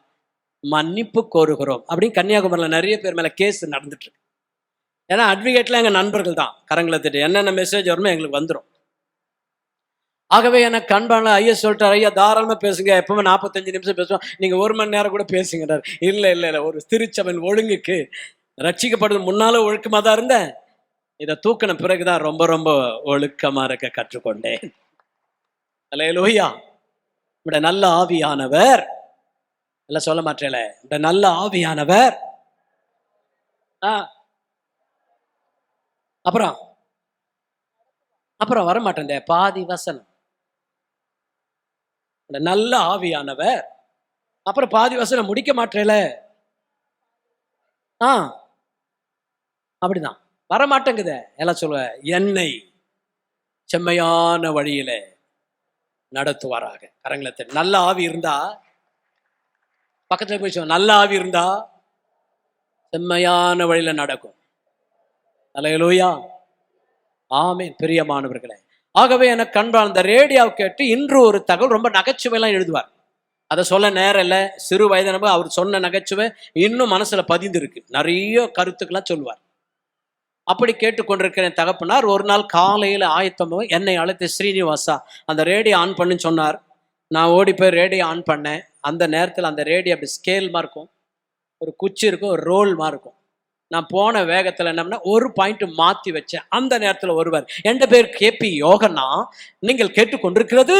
மன்னிப்பு கோருகிறோம் அப்படின்னு கன்னியாகுமரியில் நிறைய பேர் மேல கேஸ் நடந்துட்டு இருக்கு. ஏன்னா அட்வொகேட்ல எங்க நண்பர்கள் தான். கரங்களை திட்டு என்னென்ன மெசேஜ் வருமோ எங்களுக்கு வந்துடும். ஆகவே எனக்கு அன்பான ஐயா சொல்லிட்டார், ஐயா தாராளமா பேசுங்க, எப்பவுமே 45 நிமிஷம் பேசுவோம், நீங்க 1 மணி நேரம் கூட பேசுங்கிறார். இல்ல ஒரு திருச்சபையின் ஒழுங்குக்கு ரட்சிக்கப்படுறது முன்னால ஒழுக்கமா தான் இருந்தேன். இதை தூக்கின பிறகுதான் ரொம்ப ரொம்ப ஒழுக்கமா இருக்க கற்றுக்கொண்டேன். அல்லேலூயா. நம்முடைய நல்ல ஆவியானவர், எல்லாம் சொல்ல மாட்டேல, நம்முடைய நல்ல ஆவியானவர். அப்புறம் வரமாட்டேன் பாதி வசனம். நல்ல ஆவியானவர், அப்புறம் பாதி வசனம் முடிக்க மாட்டேல. அப்படிதான் வரமாட்டேங்குத. எல்லாம் சொல்லுவ, என்னை செம்மையான வழியில நடத்துவாராக. கரங்களை தெரியும். நல்ல ஆவி இருந்தா பக்கத்துல போய் சொல்ல, நல்ல ஆவி இருந்தா செம்மையான வழியில நடக்கும். அல்லேலூயா, ஆமென். பிரியமானவர்களே, ஆகவே எனக்கு கண்பான அந்த ரேடியோவை கேட்டு இன்று ஒரு தகவல் ரொம்ப நகைச்சுவையெல்லாம் எழுதுவார். அதை சொல்ல நேரம் இல்லை. சிறு வயது அவர் சொன்ன நகைச்சுவை இன்னும் மனசுல பதிந்திருக்கு. நிறைய கருத்துக்கெல்லாம் சொல்லுவார். அப்படி கேட்டுக்கொண்டிருக்கிற தகப்பனார் ஒரு நாள் காலையில ஆயத்தமாக என்னை அழைத்து, ஸ்ரீனிவாசா அந்த ரேடியோ ஆன் பண்ணுன்னு சொன்னார். நான் ஓடி போய் ரேடியோ ஆன் பண்ணேன். அந்த நேரத்தில் அந்த ரேடியோ அப்படி ஸ்கேல்மா இருக்கும், ஒரு குச்சி இருக்கும், ஒரு ரோல்மா இருக்கும். நான் போன வேகத்தில் என்னம்னா ஒரு பாயிண்ட் மாற்றி வச்சேன். அந்த நேரத்தில் ஒருவர், என் பேர் கேபி யோகன்னா, நீங்கள் கேட்டுக்கொண்டிருக்கிறது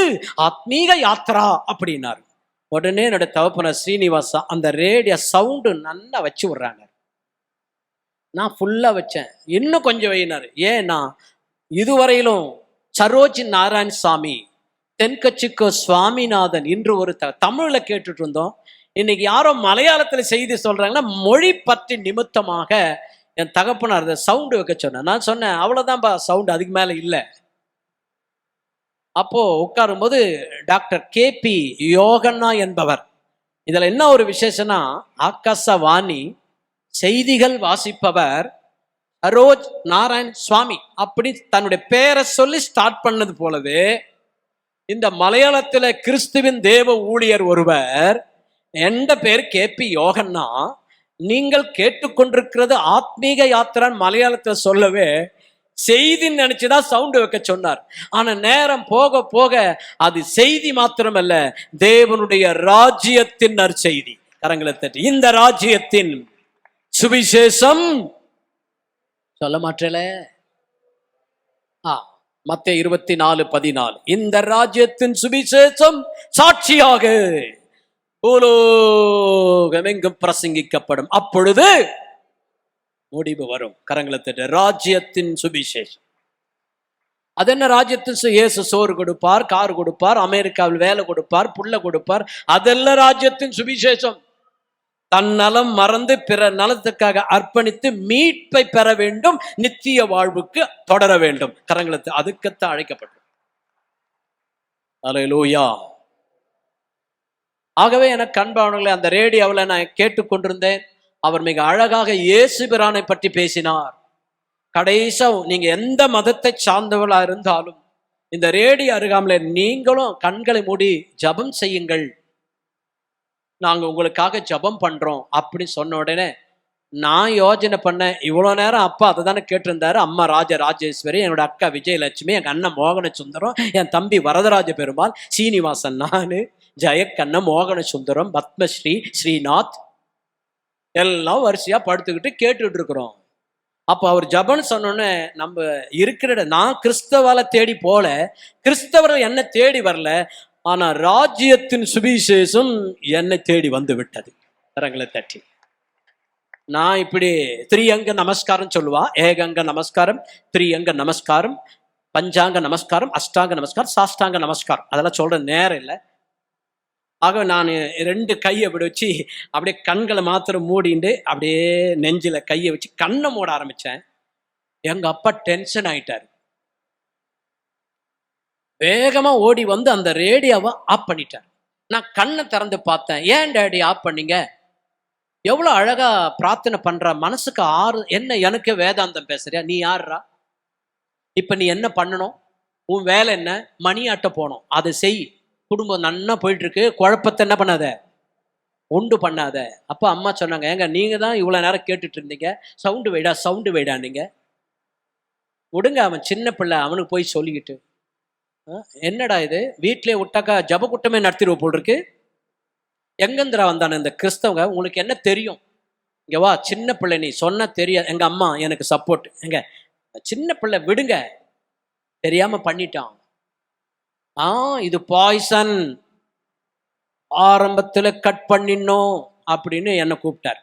ஆத்மீக யாத்திரா அப்படின்னாரு. உடனே என்னோட தகப்பனார் ஸ்ரீனிவாசா அந்த ரேடியோ சவுண்டு நல்லா வச்சு விடுறாங்க. நான் ஃபுல்லா வச்சேன். இன்னும் கொஞ்சம் வைனாரு. ஏன்னா இதுவரையிலும் சரோஜ் நாராயணசாமி, தென்கட்சிக்கோ சுவாமிநாதன் இன்று ஒரு தமிழ்ல கேட்டுட்டு இருந்தோம். இன்னைக்கு யாரோ மலையாளத்துல செய்தி சொல்றாங்கன்னா மொழி பற்றி நிமித்தமாக என் தகப்பனார் அதை சவுண்டு வைக்க சொன்னேன். நான் சொன்னேன், அவ்வளவுதான்பா சவுண்டு, அதுக்கு மேல இல்லை. அப்போ உட்காரும் போது டாக்டர் கேபி யோகன்னா என்பவர், இதுல என்ன ஒரு விசேஷம்னா, ஆகாசவாணி செய்திகள் வாசிப்பவர் சரோஜ் நாராயண் சுவாமி அப்படி தன்னுடைய பேரை சொல்லி ஸ்டார்ட் பண்ணது போலவே இந்த மலையாளத்துல கிறிஸ்துவின் தேவ ஊழியர் ஒருவர், எந்த பேர் கேபி யோகன்னா, நீங்கள் கேட்டுக்கொண்டிருக்கிறது ஆத்மீக யாத்திரான்னு மலையாளத்துல சொல்லவே செய்தின்னு நினைச்சுதான் சவுண்டு வைக்க சொன்னார். ஆனா நேரம் போக போக அது செய்தி மாத்திரமல்ல, தேவனுடைய ராஜ்யத்தின் நற்செய்தி. கரங்களை தட்டி, இந்த ராஜ்யத்தின் சுவிசேஷம் சொல்ல மாட்டேல. மத்தேயு 24:14, இந்த ராஜ்யத்தின் சுவிசேஷம் சாட்சியாக பூலோகமெங்கும் பிரசங்கிக்கப்படும், அப்பொழுது முடிவு வரும். கரங்களை தட்ட, ராஜ்யத்தின் சுவிசேஷம். அது என்ன ராஜ்யத்தின்? இயேசு சோறு கொடுப்பார், கார் கொடுப்பார், அமெரிக்காவில் வேலை கொடுப்பார், புள்ள கொடுப்பார், அதெல்லாம் ராஜ்யத்தின் சுவிசேஷம். தன் நலம் மறந்து பிற நலத்துக்காக அர்ப்பணித்து மீட்பை பெற வேண்டும், நித்திய வாழ்வுக்கு தொடர வேண்டும். கரங்களுக்கு அதுக்கத்தான் அழைக்கப்பட்டது. அல்லேலூயா. ஆகவே எனக்கு அன்பானவர்களே, அந்த ரேடியோவில் நான் கேட்டுக்கொண்டிருந்தேன். அவர் மிக அழகாக இயேசு பிரானை பற்றி பேசினார். கடைசா நீங்க எந்த மதத்தை சார்ந்தவர்களா இருந்தாலும் இந்த ரேடியோ அருகாமல நீங்களும் கண்களை மூடி ஜபம் செய்யுங்கள், நாங்க உங்களுக்காக ஜபம் பண்றோம் அப்படி சொன்ன உடனே நான் யோசனை பண்ணேன், இவ்வளோ நேரம் அப்பா அதை தானே கேட்டிருந்தாரு. அம்மா ராஜேஸ்வரி, என்னோட அக்கா விஜயலட்சுமி, எங்கள் அண்ணன் மோகன சுந்தரம், என் தம்பி வரதராஜ பெருமாள், சீனிவாசன், நான், ஜெயக்கண்ண, மோகன சுந்தரம், பத்மஸ்ரீ, ஸ்ரீநாத் எல்லாம் வரிசையா படுத்துக்கிட்டு கேட்டுட்டு இருக்கிறோம். அப்போ அவர் ஜபன்னு சொன்னோன்னே நம்ம இருக்கிற, நான் கிறிஸ்தவால தேடி போல, கிறிஸ்தவர்கள் என்ன தேடி வரல, ஆனா ராஜ்யத்தின் சுவிசேஷம் என்னை தேடி வந்து விட்டது. கரங்களை தட்டி நான் இப்படி திரியங்க நமஸ்காரம் சொல்லுவா. ஏகங்க நமஸ்காரம், திரியங்க நமஸ்காரம், பஞ்சாங்க நமஸ்காரம், அஷ்டாங்க நமஸ்காரம், சாஷ்டாங்க நமஸ்காரம், அதெல்லாம் சொல்ற நேரம் இல்லை. ஆக நான் 2 கையை அப்படி வச்சு அப்படியே கண்களை மாத்திரம் மூடிண்டு அப்படியே நெஞ்சில கையை வச்சு கண்ணை மூட ஆரம்பிச்சேன். எங்க அப்பா டென்ஷன் ஆயிட்டாரு. வேகமா ஓடி வந்து அந்த ரேடியோவை ஆஃப் பண்ணிட்டார். நான் கண்ணை திறந்து பார்த்தேன். ஏன் டேடி ஆஃப் பண்ணீங்க? எவ்வளவு அழகா பிரார்த்தனை பண்ற, மனசுக்கு ஆறு. என்ன எனக்கு வேதாந்தம் பேசுறியா? நீ யாருடா? இப்ப நீ என்ன பண்ணணும்? உன் வேலை என்ன? மணி ஆட்ட போனோம், அதை செய். குடும்பம் நன்னா போயிட்டு இருக்கு, குழப்பத்தை என்ன பண்ணாத, உண்டு பண்ணாத. அப்ப அம்மா சொன்னாங்க, ஏங்க நீங்க தான் இவ்வளவு நேரம் கேட்டுட்டு இருந்தீங்க, சவுண்டு வைடா நீங்க விடுங்க, அவன் சின்ன பிள்ளை, அவனுக்கு போய் சொல்லிக்கிட்டு என்னடா இது, வீட்டிலே விட்டாக்கா ஜப கூட்டமே நடத்திடுவ போல் இருக்கு. எங்கந்திரா வந்தானே இந்த கிறிஸ்தவங்க, உங்களுக்கு என்ன தெரியும், இங்க வா, சின்ன பிள்ளை, நீ சொன்ன தெரியாது. எங்க அம்மா எனக்கு சப்போர்ட், எங்க சின்ன பிள்ளை விடுங்க, தெரியாம பண்ணிட்டான். இது பாய்சன், ஆரம்பத்துல கட் பண்ணினோம் அப்படின்னு என்னை கூப்பிட்டார்.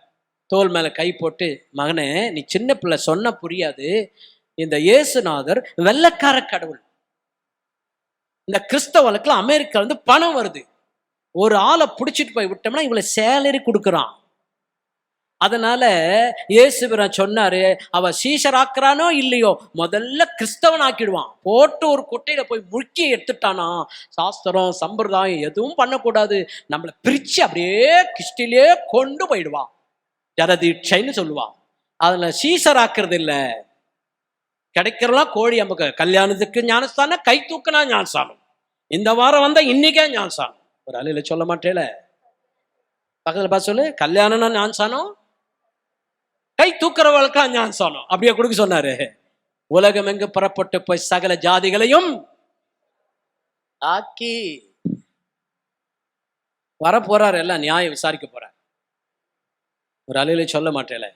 தோல் மேல கை போட்டு, மகனே நீ சின்ன பிள்ளை, சொன்ன புரியாது, இந்த இயேசுநாதர் வெள்ளைக்கார கடவுள். இந்த கிறிஸ்தவனுக்குலாம் அமெரிக்கா வந்து பணம் வருது, ஒரு ஆளை பிடிச்சிட்டு போய் விட்டோம்னா இவளை சேலரி கொடுக்குறான். அதனால இயேசுபிரான் சொன்னாரு, அவ சீஷராக்குறானோ இல்லையோ, முதல்ல கிறிஸ்தவன் ஆக்கிடுவான். போட்டு ஒரு குட்டையில போய் முழுக்கி எடுத்துட்டானா, சாஸ்திரம் சம்பிரதாயம் எதுவும் பண்ணக்கூடாது, நம்மளை பிரிச்சு அப்படியே கிறிஸ்டிலே கொண்டு போயிடுவான். ஜரதீட்சைன்னு சொல்லுவான். அதுல சீஷராக்குறது இல்லை. கிடைக்கிறலாம் கோழி அம்புக்கு, கல்யாணத்துக்கு ஞானஸ்தானம், கை தூக்கினா ஞானஸ்தானம், இந்த வாரம் வந்தா இன்னைக்கே ஞானஸ்தானம். ஒரு அலையில சொல்ல மாட்டேல, பக்கத்துல பார்த்து சொல்லு, கல்யாணம்னா ஞானஸ்தானம், கை தூக்குறவளுக்கா ஞானஸ்தானம், அப்படியே கொடுக்க சொன்னாரு. உலகம் எங்கு புறப்பட்டு போய் சகல ஜாதிகளையும் ஆக்கி வர போறாரு, எல்லாம் நியாயம் விசாரிக்க போறார். ஒரு அலையில சொல்ல மாட்டேல,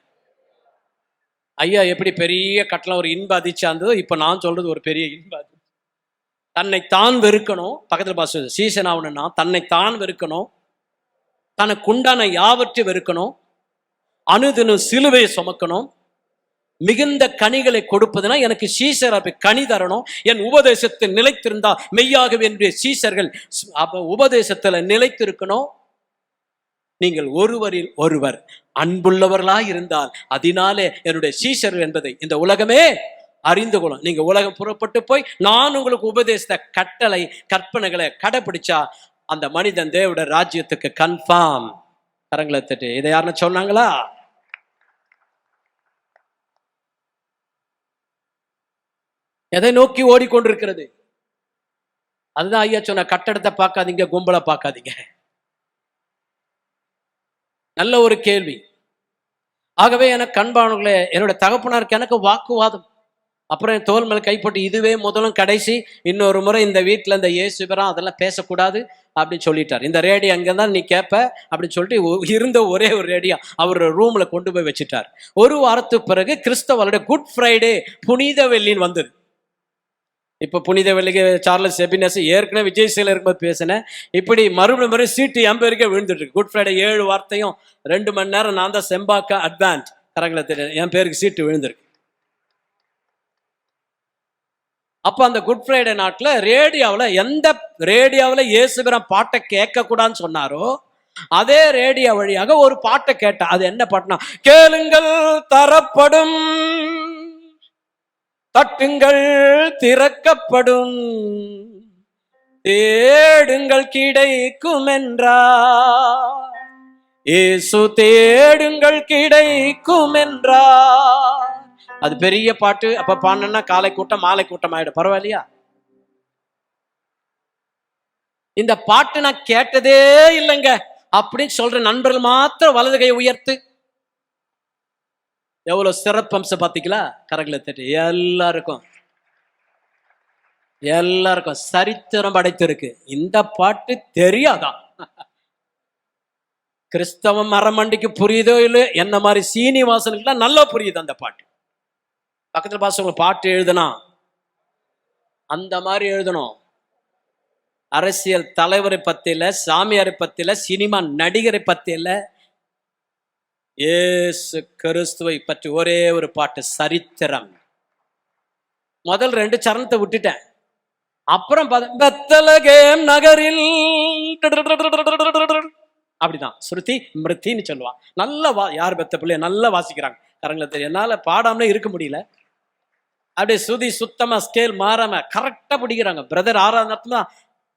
ஐயா எப்படி பெரிய கட்டளம் ஒரு இன்ப அதிர்ச்சியா இருந்ததோ, இப்ப நான் சொல்றது ஒரு பெரிய இன்ப அதிர்ச்சி. தன்னைத்தான் வெறுக்கணும். பக்கத்துல பாச சீசன் ஆகணும்னா தன்னைத்தான் வெறுக்கணும், தனக்கு உண்டான யாவற்றையும் வெறுக்கணும், அனுதினம் சிலுவையை சுமக்கணும், மிகுந்த கனிகளை கொடுப்பதுனா எனக்கு சீசர் அப்படி கனி தரணும். என் உபதேசத்தை நிலைத்திருந்தா மெய்யாகவே என்னுடைய சீசர்கள் உபதேசத்துல நிலைத்திருக்கணும். நீங்கள் ஒருவரில் ஒருவர் அன்புள்ளவர்களாய் இருந்தால் அதனாலே என்னுடைய சீசர்கள் என்பதை இந்த உலகமே அறிந்து கொள்ளும். நீங்க உலகம் புறப்பட்டு போய் நான் உங்களுக்கு உபதேச கட்டளை கற்பனைகளை கடைபிடிச்சா அந்த மனிதன் தேவனுடைய ராஜ்யத்துக்கு கன்ஃபார்ம். கரங்களை தட்டு. இதை யாருன்னு சொன்னாங்களா? எதை நோக்கி ஓடிக்கொண்டிருக்கிறது? அதுதான் ஐயா சொன்ன, கட்டடத்தை பார்க்காதீங்க, கும்பலை பார்க்காதீங்க. நல்ல ஒரு கேள்வி. ஆகவே எனக்கு அன்பானவர்களே, என்னோட தகப்பனாருக்கு எனக்கு வாக்குவாதம். அப்புறம் என் தோல் மேல கைப்பட்டு, இதுவே முதலும் கடைசி, இன்னொரு முறை இந்த வீட்டில் இந்த இயேசுபிரான் அதெல்லாம் பேசக்கூடாது அப்படின்னு சொல்லிட்டார். இந்த ரேடியோ அங்கேதான் நீ கேட்ப அப்படின்னு சொல்லிட்டு இருந்த ஒரே ஒரு ரேடியோ அவர் ரூம்ல கொண்டு போய் வச்சுட்டார். ஒரு வாரத்துக்கு பிறகு கிறிஸ்தவருடைய குட் ஃப்ரைடே, புனித வெள்ளின்னு வந்தது. இப்போ புனித வெள்ளிக்கு சார்லஸ் செபினஸ் ஏற்கனவே விஜய் சேல இருக்கும்போது பேசினேன். இப்படி மறுபடியும் சீட்டு 80 பேருக்கே விழுந்துட்டு இருக்கு. குட் ஃப்ரைடே 7 வார்த்தையும் 2 மணி நேரம் நான் தான் செம்பாக்கா அட்வான்ஸ் கரங்களை தெரியும், என் பேருக்கு சீட்டு விழுந்திருக்கு. அப்போ அந்த குட் ஃப்ரைடே நாட்டில் ரேடியோவில், எந்த ரேடியோவில் இயேசுபிரான் பாட்டை கேட்கக்கூடாதுன்னு சொன்னாரோ அதே ரேடியோ வழியாக ஒரு பாட்டை கேட்டேன். அது என்ன பாட்டுனா, கேளுங்கள் தரப்படும், தட்டுங்கள் திறக்கப்படும், தேடுங்கள் கிடைக்கும் என்றார். இயேசு தேடுங்கள் கிடைக்கும் என்றார். அது பெரிய பாட்டு. அப்ப பாடணும்னா காலை கூட்டம் மாலை கூட்டம் ஆயிடும். பரவாயில்லையா? இந்த பாட்டு நான் கேட்டதே இல்லைங்க அப்படின்னு சொல்ற நண்பர்கள் மாத்திரம் வலது கையை உயர்த்து. எவ்வளவு சிறப்பம்சம் பாத்தீங்களா? கரங்களை தட்டி. எல்லாருக்கும் சரித்திரம் படைத்திருக்கு. இந்த பாட்டு தெரியாதா? கிறிஸ்தவ மரமண்டிக்கு புரியுதோ இல்லையோ, என்ன மாதிரி சீனிவாசனுக்குலாம் நல்லா புரியுது அந்த பாட்டு. பக்கத்துல பாசவங்க பாட்டு எழுதுனா அந்த மாதிரி எழுதணும். அரசியல் தலைவரை பத்தியில, சாமியாரை பத்தியில, சினிமா நடிகரை பத்தியில, இயேசு கிறிஸ்துவை பற்றி ஒரே ஒரு பாட்டு, சரித்திரம். முதல் 2 சரணத்தை விட்டுட்டேன். அப்புறம் பெத்லகேம் நகரில் அப்படிதான் ஸ்ருதி மிருத்தின்னு சொல்லுவான். நல்லா யார் பெத்த பிள்ளைய நல்லா வாசிக்கிறாங்க. கரங்களை தெரியும். என்னால பாடாமலே இருக்க முடியல. அப்படியே சுதி சுத்தமா ஸ்கேல் மாறாம கரெக்டா பிடிக்கிறாங்க. பிரதர் ஆராதனை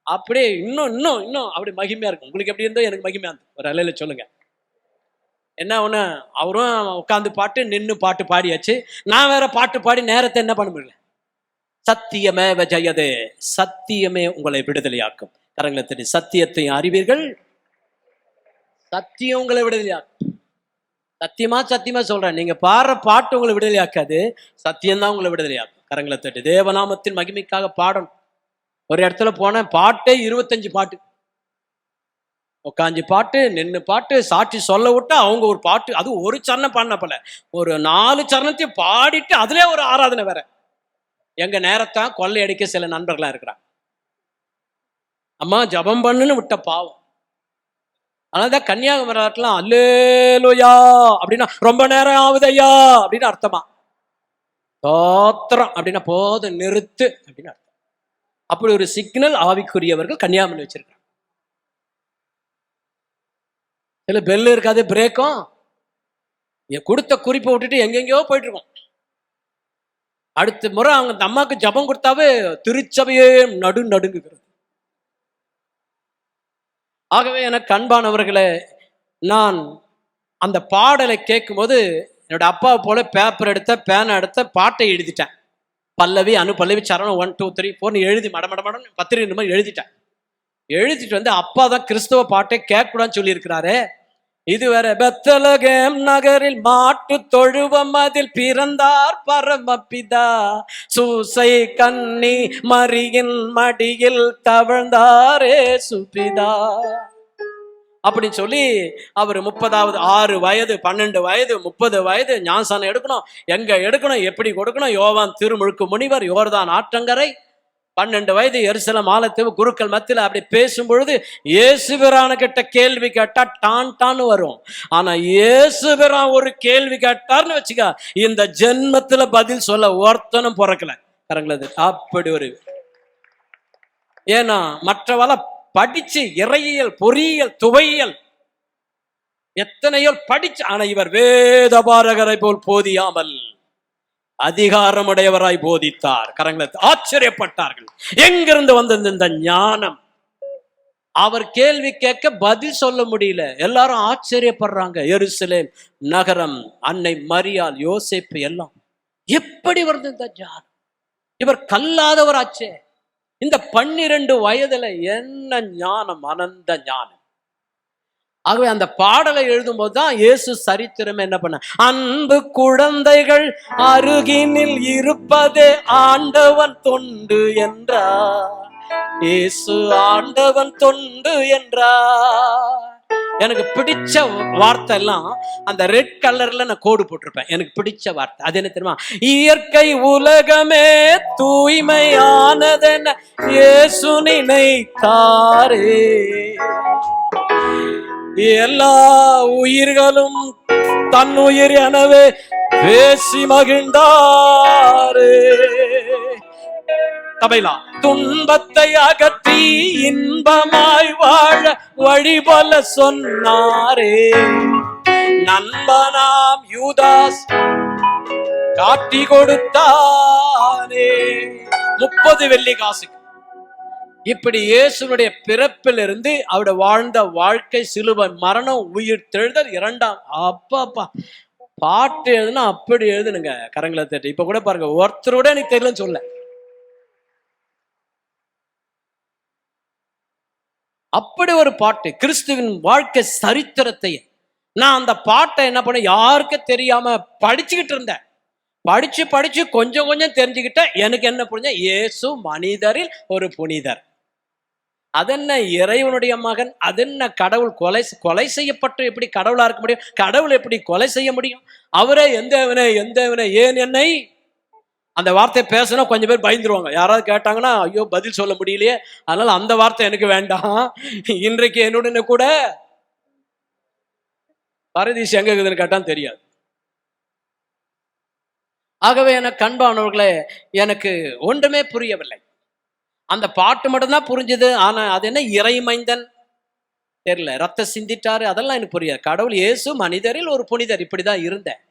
அப்படியே இன்னும் அப்படி மகிமையா இருக்கும். உங்களுக்கு எப்படி இருந்தோ எனக்கு மகிமையா இருந்தது. ஒரு அலையில சொல்லுங்க. என்ன ஒண்ணு, அவரும் உட்காந்து பாட்டு நின்று பாட்டு பாடியாச்சு. நான் வேற பாட்டு பாடி நேரத்தை என்ன பண்ண முடியல. சத்தியமே ஜெயதே, சத்தியமே உங்களை விடுதலையாக்கும். கரங்களை தெரியும். சத்தியத்தை அறிவீர்கள், சத்தியம் உங்களை விடுதலையாக்கும். சத்தியமா சொல்றேன், நீங்க பாடுற பாட்டு உங்களை விடுதலையாக்காது, சத்தியம்தான் உங்களை விடுதலையாக்கும். கரங்களை தட்டி தேவநாமத்தின் மகிமைக்காக பாடணும். ஒரு இடத்துல போனேன், பாட்டே 25 பாட்டு, உட்காந்து பாட்டு, நின்று பாட்டு, சாட்சி சொல்ல விட்டா அவங்க ஒரு பாட்டு, அது ஒரு சரணம் பாடின போல ஒரு 4 சரணத்தையும் பாடிட்டு அதுல ஒரு ஆராதனை வேற. எங்க நேரத்தான் கொள்ளையடிக்க சில நண்பர்களா இருக்கிறாங்க. அம்மா ஜபம் பண்ணுன்னு விட்ட பாவம். அதனாலதான் கன்னியாகுமரிலாம் அல்லேலூயா அப்படின்னா ரொம்ப நேரம் ஆகுதையா அப்படின்னு அர்த்தமா. தோத்திரம் அப்படின்னா போதும் நிறுத்து அப்படின்னு அர்த்தம். அப்படி ஒரு சிக்னல் ஆவிக்குரியவர்கள் கன்னியாகுமரி வச்சிருக்காங்க. இல்ல பெல்லு இருக்காது, பிரேக்கும் கொடுத்த குறிப்பை விட்டுட்டு எங்கெங்கயோ போயிட்டு இருக்கோம். அடுத்த முறை அவங்க அம்மாவுக்கு ஜபம் கொடுத்தாவே திருச்சபையே நடுங்குகிறது. ஆகவே எனக்கு அன்பானவர்களே, நான் அந்த பாடலை கேட்கும் போது என்னோட அப்பாவை போல பேப்பர் எடுத்த, பேனை எடுத்த, பாட்டை எழுதிட்டேன். பல்லவி அனுபல்லவி சரணம் 1 2 3 4 எழுதி மடமடமடம் பத்திரிகை மாதிரி எழுதிட்டேன். எழுதிட்டு வந்து அப்பா தான் கிறிஸ்தவ பாட்டை கேட்கக்கூடாதுன்னு சொல்லியிருக்கிறாரு. இது வேற. பெத்லகேம் நகரில் மாட்டு தொழுவம் அதில் பிறந்தார் பரமபிதா, சூசை கன்னி மரியின் மடியில் தவழ்ந்தாரே சுபிதா அப்படின்னு சொல்லி அவர் 30வது 6 வயது 12 வயது 30 வயது ஞானசானம் எடுக்கணும். எங்க எடுக்கணும், எப்படி கொடுக்கணும், யோவான் திருமுழுக்கு முனிவர், யோர்தான் ஆற்றங்கரை, 12 வயது எருசலேம் ஆலயத்து குருக்கள் மத்தியில் அப்படி பேசும்பொழுது இயேசுபிரான கிட்ட கேள்வி கேட்டா டான்னு வரும். ஆனா இயேசுபிரான் ஒரு கேள்வி கேட்டார்னு வச்சுக்க, இந்த ஜென்மத்துல பதில் சொல்ல ஒருத்தனும் பிறக்கல. கரங்களது அப்படி ஒரு. ஏன்னா மற்றவள படிச்சு இறையியல், பொறியியல், துவையியல் எத்தனையோ படிச்சு, ஆனா இவர் வேதபாரகரை போல் போதியாமல் அதிகாரமுடையவராய் போதித்தார். கரங்களை ஆச்சரியப்பட்டார்கள். எங்கிருந்து வந்தது இந்த ஞானம்? அவர் கேள்வி கேட்க பதில் சொல்ல முடியல. எல்லாரும் ஆச்சரியப்படுறாங்க. எருசலேம் நகரம், அன்னை மரியாள், யோசேப்பு எல்லாம் எப்படி வருது இந்த ஞானம்? இவர் கல்லாதவர் ஆச்சே. இந்த 12 வயதுல என்ன ஞானம், அனந்த ஞானம். ஆகவே அந்த பாடலை எழுதும் போதுதான் இயேசு சரித்திரம் என்ன பண்ண, அன்பு குழந்தைகள் அருகினில் இருப்பதே ஆண்டவன் தொண்டு என்றார். இயேசு ஆண்டவன் தொண்டு என்றார். எனக்கு பிடிச்ச வார்த்தை எல்லாம் அந்த ரெட் கலர்ல நான் கோடு போட்டிருப்பேன். எனக்கு பிடிச்ச வார்த்தை அது என்ன தெரியுமா? இயற்கை உலகமே தூய்மையானதென இயேசு நினைத்தாரே, எல்லா உயிர்களும் தன் உயிர் எனவே பேசி மகிழ்ந்தாரே, தபைலா. துன்பத்தை அகற்றி இன்பமாய் வாழ வழி போல சொன்னாரே, நண்பனாம் யூதாஸ் காட்டி கொடுத்தானே 30 வெள்ளி காசுக்கு. இப்படி இயேசுனுடைய பிறப்பிலிருந்து அவருடைய வாழ்ந்த வாழ்க்கை, சிலுவை மரணம், உயிர் தெழுதல், 2ஆம் அப்பா பாட்டு எழுதுனா அப்படி எழுதுனுங்க, கரங்களை தட்டி. இப்ப கூட பாருங்க, ஒருத்தரோட எனக்கு தெரியலன்னு சொல்ல, அப்படி ஒரு பாட்டு கிறிஸ்துவின் வாழ்க்கை சரித்திரத்தை. நான் அந்த பாட்டை என்ன பண்ண, யாருக்கு தெரியாம படிச்சுக்கிட்டு இருந்தேன். படிச்சு கொஞ்சம் கொஞ்சம் தெரிஞ்சுக்கிட்ட. எனக்கு என்ன புரிஞ்ச, இயேசு மனிதரில் ஒரு புனிதர். அதென்ன இறைவனுடைய மகன், அதென்ன கடவுள் கொலை செய்யப்பட்டு எப்படி கடவுளா இருக்க முடியும்? கடவுள் எப்படி கொலை செய்ய முடியும்? அவரே எந்தவனே ஏன் என்னை, அந்த வார்த்தையை பேசினா கொஞ்சம் பேர் பயந்துருவாங்க. யாராவது கேட்டாங்கன்னா, ஐயோ பதில் சொல்ல முடியலையே, அதனால அந்த வார்த்தை எனக்கு வேண்டாம். இன்றைக்கு என்னுடனே கூட பரதீஸ் எங்க இருக்குதுன்னு கேட்டான்னு தெரியாது. ஆகவே எனக்கு அன்பானவர்களே, எனக்கு ஒன்றுமே புரியவில்லை. அந்த பாட்டு மட்டும்தான் புரிஞ்சுது. ஆனா அது என்ன இறைமைந்தன் தெரியல, ரத்த சிந்திட்டாரு, அதெல்லாம் எனக்கு புரியாது. கடவுள் இயேசு மனிதரில் ஒரு புனிதர், இப்படிதான் இருந்தேன்.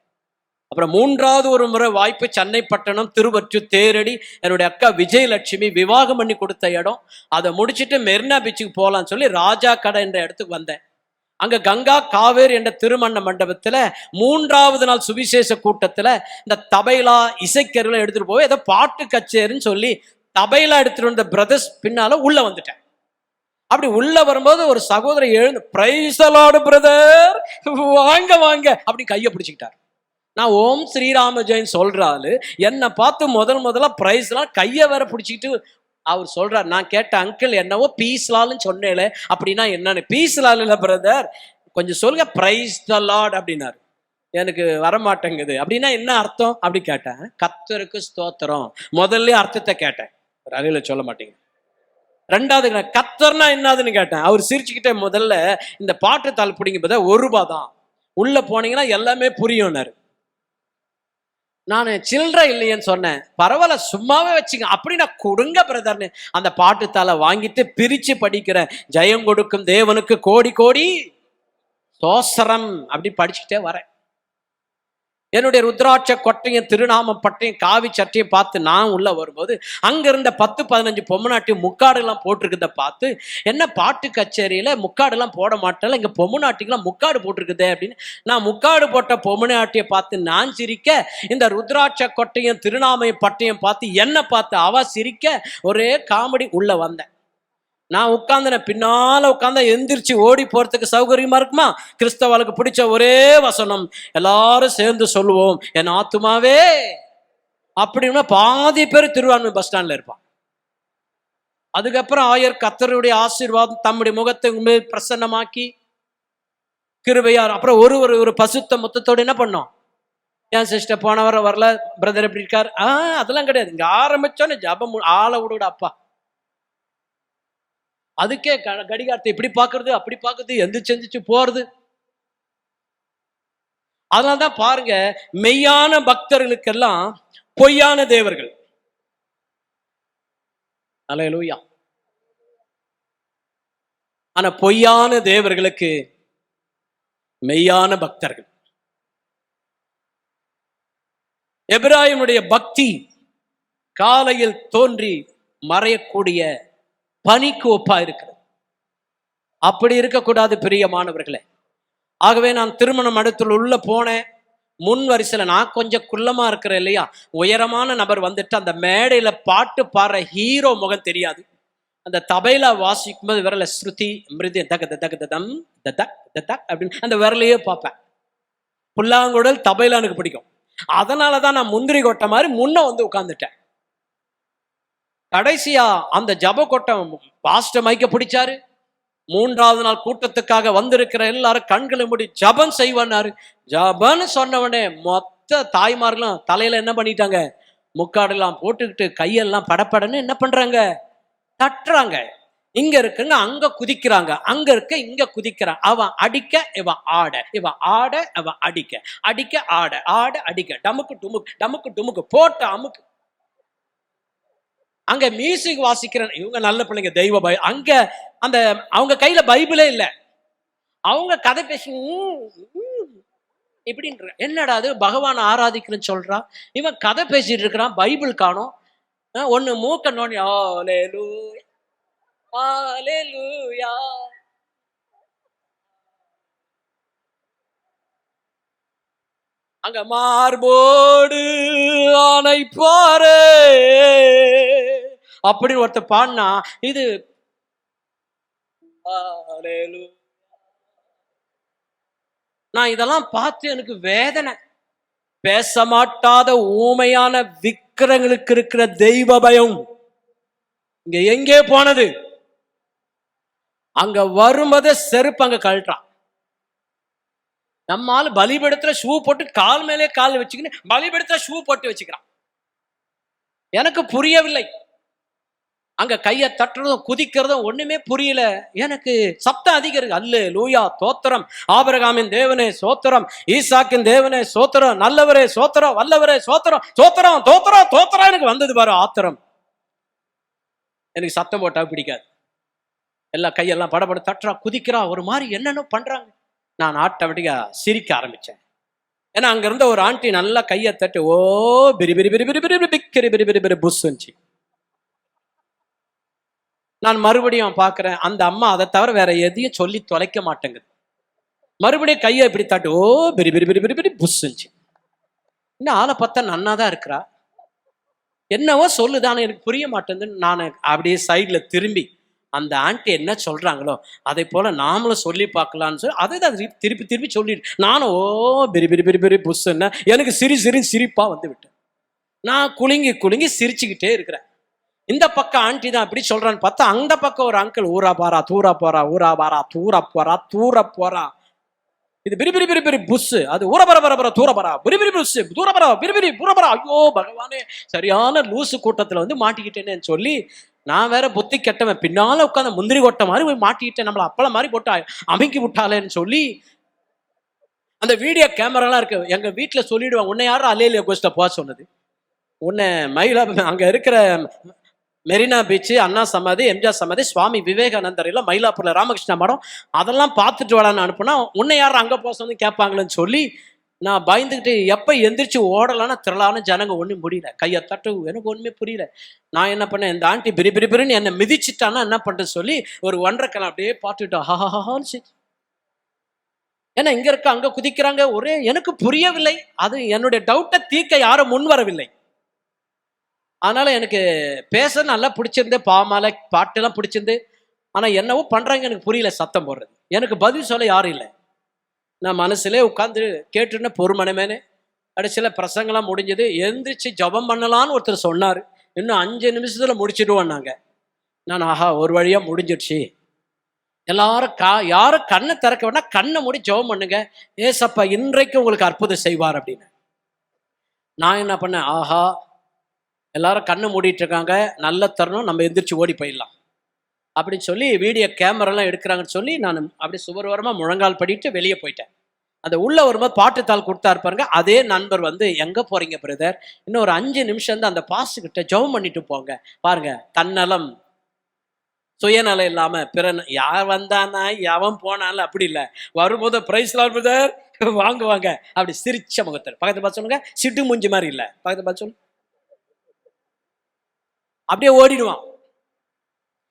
அப்புறம் 3வது ஒரு முறை வாய்ப்பு, சென்னை பட்டணம் திருவொற்றியூர் தேரடி என்னுடைய அக்கா விஜயலட்சுமி விவாகம் பண்ணி கொடுத்த இடம். அதை முடிச்சுட்டு மெரினா பீச்சுக்கு போகலான்னு சொல்லி ராஜா கடை என்ற இடத்துக்கு வந்தேன். அங்க கங்கா காவேரி என்ற திருமண மண்டபத்துல 3வது நாள் சுவிசேஷ கூட்டத்துல இந்த தபைலா இசைக்கருவில எடுத்துட்டு போய் ஏதோ பாட்டு கச்சேரின்னு சொல்லி தபைலா எடுத்துட்டு வந்த பிரதர்ஸ் பின்னால உள்ள வந்துட்டேன். அப்படி உள்ள வரும்போது ஒரு சகோதரி எழுந்து, பிரைஸ் தி லார்ட் பிரதர், வாங்க வாங்க அப்படி கையை பிடிச்சுக்கிட்டார். நான் ஓம் ஸ்ரீராம ஜெயின் சொல்றாரு, என்னை பார்த்து முதல்ல பிரைஸ்லாம் கையை வேற பிடிச்சிக்கிட்டு அவர் சொல்றார். நான் கேட்ட, அங்கிள் என்னவோ பீஸ்லால்னு சொன்னேல, அப்படின்னா என்னன்னு? பீஸ்லால் இல்ல பிரதர், கொஞ்சம் சொல்லுங்க, பிரைஸ் தி லார்ட் அப்படின்னாரு. எனக்கு வரமாட்டேங்குது. அப்படின்னா என்ன அர்த்தம் அப்படி கேட்டேன். கர்த்தருக்கு ஸ்தோத்திரம். முதல்ல அர்த்தத்தை கேட்டேன், ஒரு அறையில சொல்ல மாட்டீங்க. 2வது கர்த்தர்னா என்னதுன்னு கேட்டேன். அவர் சிரிச்சுக்கிட்டே, முதல்ல இந்த பாட்டு தாள் பிடிங்க பிரதர், ₹1 தான், உள்ள போனீங்கன்னா எல்லாமே புரியும்னாரு. நான் சில்லறை இல்லையேன்னு சொன்னேன். பரவாயில்ல சும்மாவே வச்சுங்க. அப்படின்னா கொடுங்க பிரதர்னு அந்த பாட்டு தாளை வாங்கிட்டு பிரிச்சு படிக்கிறேன். ஜெயம் கொடுக்கும் தேவனுக்கு கோடி கோடி ஸ்தோத்திரம் அப்படி படிச்சுக்கிட்டே வரேன். என்னுடைய ருத்ராட்ச கொட்டையும் திருநாம பட்டையும் காவி சட்டையும் பார்த்து நான் உள்ள வரும்போது அங்க இருந்த 10-15 பொம்மநாட்டி முக்காடுலாம் போட்டிருக்கிறத பார்த்து, என்ன பாட்டு கச்சேரியில முக்காடுலாம் போட மாட்டேன், இங்க பொம்மநாட்டிக்கெல்லாம் முக்காடு போட்டிருக்குதே அப்படின்னு நான் முக்காடு போட்ட பொம்மநாட்டியை பார்த்து நான் சிரிக்க, இந்த ருத்ராட்ச கொட்டையும் திருநாமையும் பட்டையும் பார்த்து என்ன பார்த்து அவ சிரிக்க, ஒரே காமெடி. உள்ள வந்தேன். நான் உட்கார்ந்த பின்னால உட்கார்ந்தா எந்திரிச்சு ஓடி போறதுக்கு சௌகரியமா இருக்குமா? கிறிஸ்தவர்களுக்கு பிடிச்ச ஒரே வசனம், எல்லாரும் சேர்ந்து சொல்லுவோம், என் ஆத்துமாவே. அப்படின்னா பாதி பேர் திருவான்மை பஸ் ஸ்டாண்ட்ல இருப்பான். அதுக்கப்புறம் ஆயர் கர்த்தருடைய ஆசீர்வாதம் தம்முடைய முகத்தை உண்மையை பிரசன்னமாக்கி கிருபையார். அப்புறம் ஒரு பசுத்த முத்தத்தோடு என்ன பண்ணோம், என் சிஸ்டர் போன வர வரல, பிரதர் எப்படி இருக்கார், அதெல்லாம் கிடையாது. இங்க ஆரம்பிச்சோன்னு ஜபம், ஆளை விடுவிட அப்பா. அதுக்கே கடிகாரத்தை இப்படி பாக்குறது அப்படி பாக்குறது, எந்திரிச்சு போறது. அதனால்தான் பாருங்க, மெய்யான பக்தர்களுக்கெல்லாம் பொய்யான தேவர்கள். அல்லேலூயா. ஆனா பொய்யான தேவர்களுக்கு மெய்யான பக்தர்கள். எபிராயினுடைய பக்தி காலையில் தோன்றி மறையக்கூடிய பனிக்கு ஒப்பா இருக்கிறது. அப்படி இருக்கக்கூடாது பிரியமானவர்களே. ஆகவே நான் திருமண மண்டபத்தில் உள்ள போனேன். முன் வரிசையில் நான் கொஞ்சம் குள்ளமா இருக்கிறேன் இல்லையா, உயரமான நபர் வந்துட்டு அந்த மேடையில பாட்டு பாடுற ஹீரோ முகம் தெரியாது. அந்த தபைலா வாசிக்கும் போது விரல ஸ்ருதி மிருதி தக தக ததம் ததக் ததக் அப்படின்னு அந்த விரலையே பார்ப்பேன். புல்லாங்குழல் தபைலா எனக்கு பிடிக்கும். அதனாலதான் நான் முந்திரி கொட்டை மாதிரி முன்ன வந்து உட்கார்ந்துட்டேன். கடைசியா அந்த ஜப கொட்டம் பாஸ்டர் மைக்க பிடிச்சாரு. 3வது நாள் கூட்டத்துக்காக வந்திருக்கிற எல்லாரும் கண்களை மூடி ஜபம் செய்வாரு. ஜபன்னு சொன்னவனே மொத்த தாய்மார்களும் தலையில என்ன பண்ணிட்டாங்க, முக்காடெல்லாம் போட்டுக்கிட்டு கையெல்லாம் படப்படன்னு என்ன பண்றாங்க, தட்டுறாங்க. இங்க இருக்குங்க அங்க குதிக்கிறாங்க, அங்க இருக்க இங்க குதிக்கிறான். அவன் அடிக்க இவன் ஆட, இவன் ஆட அவன் அடிக்க, அடிக்க ஆட, ஆட அடிக்க, டமுக்கு டுமுக்கு டமுக்கு டுமுக்கு போட்ட அமுக்கு. அங்க மியூசிக் வாசிக்கிறேன், இவங்க நல்ல பிள்ளைங்க, தெய்வ பயம். அங்க அந்த அவங்க கையில பைபிளே இல்லை, அவங்க கதை பேசி இப்படின்ற. என்னடா அது, பகவான் ஆராதிக்கிறேன்னு சொல்றா, இவன் கதை பேசிட்டு இருக்கிறான், பைபிள் காணோம். ஒண்ணு மூக்க நோண்டி ஹல்லேலூயா ஹல்லேலூயா. அங்க மார்போடு அணைப்பாரே அப்படின்னு ஒருத்த பாடினா, இது நான் இதெல்லாம் பார்த்து எனக்கு வேதனை. பேச மாட்டாத ஊமையான விக்கிரங்களுக்கு இருக்கிற தெய்வ பயம் இங்க எங்கே போனது? அங்க வரும்போதே செருப்பு அங்க கழட்டான். நம்மால பலிபீடத்துல ஷூ போட்டு கால் மேலே கால் வச்சுக்கின்னு பலிபீடத்துல ஷூ போட்டு வச்சுக்கிறான். எனக்கு புரியவில்லை. அங்க கையை தட்டுறதும் குதிக்கிறதும் ஒண்ணுமே புரியல. எனக்கு சப்தம் அதிகம் இருக்கு. அல்லேலூயா தோத்திரம், ஆபிரகாமின் தேவனே சோத்திரம், ஈசாக்கின் தேவனே சோத்திரம், நல்லவரே சோத்திரம், வல்லவரே சோத்திரம், சோத்திரம் தோத்திரம் தோத்திரம். எனக்கு வந்தது பாரு ஆத்திரம். எனக்கு சத்தம் போட்டா பிடிக்காது. எல்லாம் கையெல்லாம் படபட தட்டுறா, குதிக்கிறா, ஒரு மாதிரி என்னென்ன பண்றாங்க. நான் ஆட்டோமேட்டிக்கா சிரிக்க ஆரம்பிச்சேன். ஏன்னா அங்க இருந்த ஒரு ஆண்டி நல்லா கையை தட்டு, ஓ பிரி பிரி பிரி பிரி பிரி பிரி பிரி பிரி பிரி புஷ்ஷுச்சு. நான் மறுபடியும் பார்க்கிறேன், அந்த அம்மா அதை தவிர வேற எதையும் சொல்லி தொலைக்க மாட்டேங்குது. மறுபடியும் கையை இப்படி தட்டு, ஓ பிரி பிரி பிரி பிரி பிரி புஷ்ஷுச்சு. இன்னும் ஆளை பார்த்தா நன்னாதான் இருக்கிறா, என்னவோ சொல்லுதானே எனக்கு புரிய மாட்டேங்குதுன்னு நான் அப்படியே சைட்ல திரும்பி அந்த ஆண்டி என்ன சொல்றாங்களோ அதை போல நாமளும் சொல்லி பார்க்கலான்னு சொல்லி அதை தான் திருப்பி திருப்பி சொல்லிட்டு நானும் ஓ பெரி பெரி பெரி பெரி புஷ்ஷுன்னா எனக்கு சிரிப்பா வந்து விட்டேன். நான் குலுங்கி குலுங்கி சிரிச்சுக்கிட்டே இருக்கிறேன். இந்த பக்கம் ஆண்டி தான் அப்படி சொல்றான்னு பார்த்தா அந்த பக்கம் ஒரு அங்கிள் ஊரா பாரா தூரா போறா, ஊரா பாரா தூர போறா, தூர போறா. இது பிரி பிரி பிரி பிரி புஷ், அது ஊர பர தூர பரா, பிரி பிரி புஷ் தூர பரா, பிரி பிரி பூர பரா. ஐயோ பகவானே, சரியான லூசு கூட்டத்துல வந்து மாட்டிக்கிட்டேன்னு சொல்லி நான் வேற புத்தி கெட்டவன், பின்னால உட்காந்து முந்திரி கொட்ட மாதிரி போய் மாட்டிக்கிட்டேன், நம்மள அப்பள மாதிரி போட்டு அமைக்கி விட்டாலேன்னு சொல்லி. அந்த வீடியோ கேமராலாம் இருக்கு. எங்க வீட்டுல சொல்லிடுவாங்க, உன்னை யாரும் அலேலியா கோஸ்ட போக சொன்னது, உன்னை மயிலா அங்க இருக்கிற மெரினா பீச்சு, அண்ணா சமாதி, எம்ஜிஆர் சமாதி, சுவாமி விவேகானந்தர் எல்லாம் மயிலாப்பூர்ல ராமகிருஷ்ணா மடம் அதெல்லாம் பார்த்துட்டு வாடான்னு அனுப்புனா உன்னை யாரும் அங்க போக சொன்னு கேட்பாங்களேன்னு சொல்லி நான் பயந்துக்கிட்டு எப்ப எந்திரிச்சு ஓடலான்னு திரளான ஜனங்க ஒண்ணும் முடியல, கையை தட்டு, எனக்கு ஒண்ணுமே புரியல. நான் என்ன பண்ணேன், இந்த ஆண்டி பிரி பிரி பிரின்னு என்னை மிதிச்சுட்டானா என்ன பண்றது சொல்லி ஒரு 1.5 கணம் அப்படியே பார்த்துக்கிட்டோம். ஹாஹான்னு. ஏன்னா இங்க இருக்க அங்க குதிக்கிறாங்க, ஒரே எனக்கு புரியவில்லை. அது என்னுடைய டவுட்டை தீர்க்க யாரும் முன் வரவில்லை. அதனால எனக்கு பேச நல்லா பிடிச்சிருந்து, பாமாலை பாட்டெல்லாம் பிடிச்சிருந்து. ஆனா என்னவோ பண்றாங்க எனக்கு புரியல, சத்தம் போடுறது. எனக்கு பதில் சொல்ல யாரும் இல்லை. நான் மனசுலே உட்காந்து கேட்டுன்னு பொறுமனமேனு. கடைசியில் பிரசங்கெல்லாம் முடிஞ்சது, எந்திரிச்சு ஜபம் பண்ணலான்னு ஒருத்தர் சொன்னார். இன்னும் 5 நிமிஷத்துல முடிச்சிடுவோம் நாங்க. நான் ஆஹா ஒரு வழியா முடிஞ்சிடுச்சு. எல்லாரும் யாரும் கண்ணை திறக்க வேணா, கண்ணை மூடி ஜபம் பண்ணுங்க, ஏசப்பா இன்றைக்கு உங்களுக்கு அற்புதம் செய்வார் அப்படின்னு. நான் என்ன பண்ணேன், ஆஹா எல்லாரும் கண்ணை மூடிட்டு இருக்காங்க, நல்ல தருணம், நம்ம எந்திரிச்சு ஓடி போயிடலாம் அப்படின்னு சொல்லி வீடியோ கேமராலாம் எடுக்கிறாங்கன்னு சொல்லி நான் அப்படி சுவரோரமாக முழங்கால் படிட்டு வெளியே போயிட்டேன். அந்த உள்ள வரும்போது பாட்டுத்தாள் கொடுத்தா இருப்பாருங்க. அதே நண்பர் வந்து, எங்க போறீங்க பிரதர், இன்னும் ஒரு 5 நிமிஷம் வந்து அந்த பாஸ்கிட்ட ஜெபம் பண்ணிட்டு போங்க, பாருங்க தன்னலம் சுயநலம் இல்லாம பிற யார் வந்தானா எவன் போனாலும் அப்படி இல்லை, வரும்போது பிரைஸ் லார்ட் பிரதர் வாங்குவாங்க, அப்படி சிரிச்ச முகத்தர். பக்கத்து பார்த்து சொல்லுங்க, சிட்டு மூஞ்சி மாதிரி இல்லை, பக்கத்து பார்த்து சொல்லு. அப்படியே ஓடிடுவான்.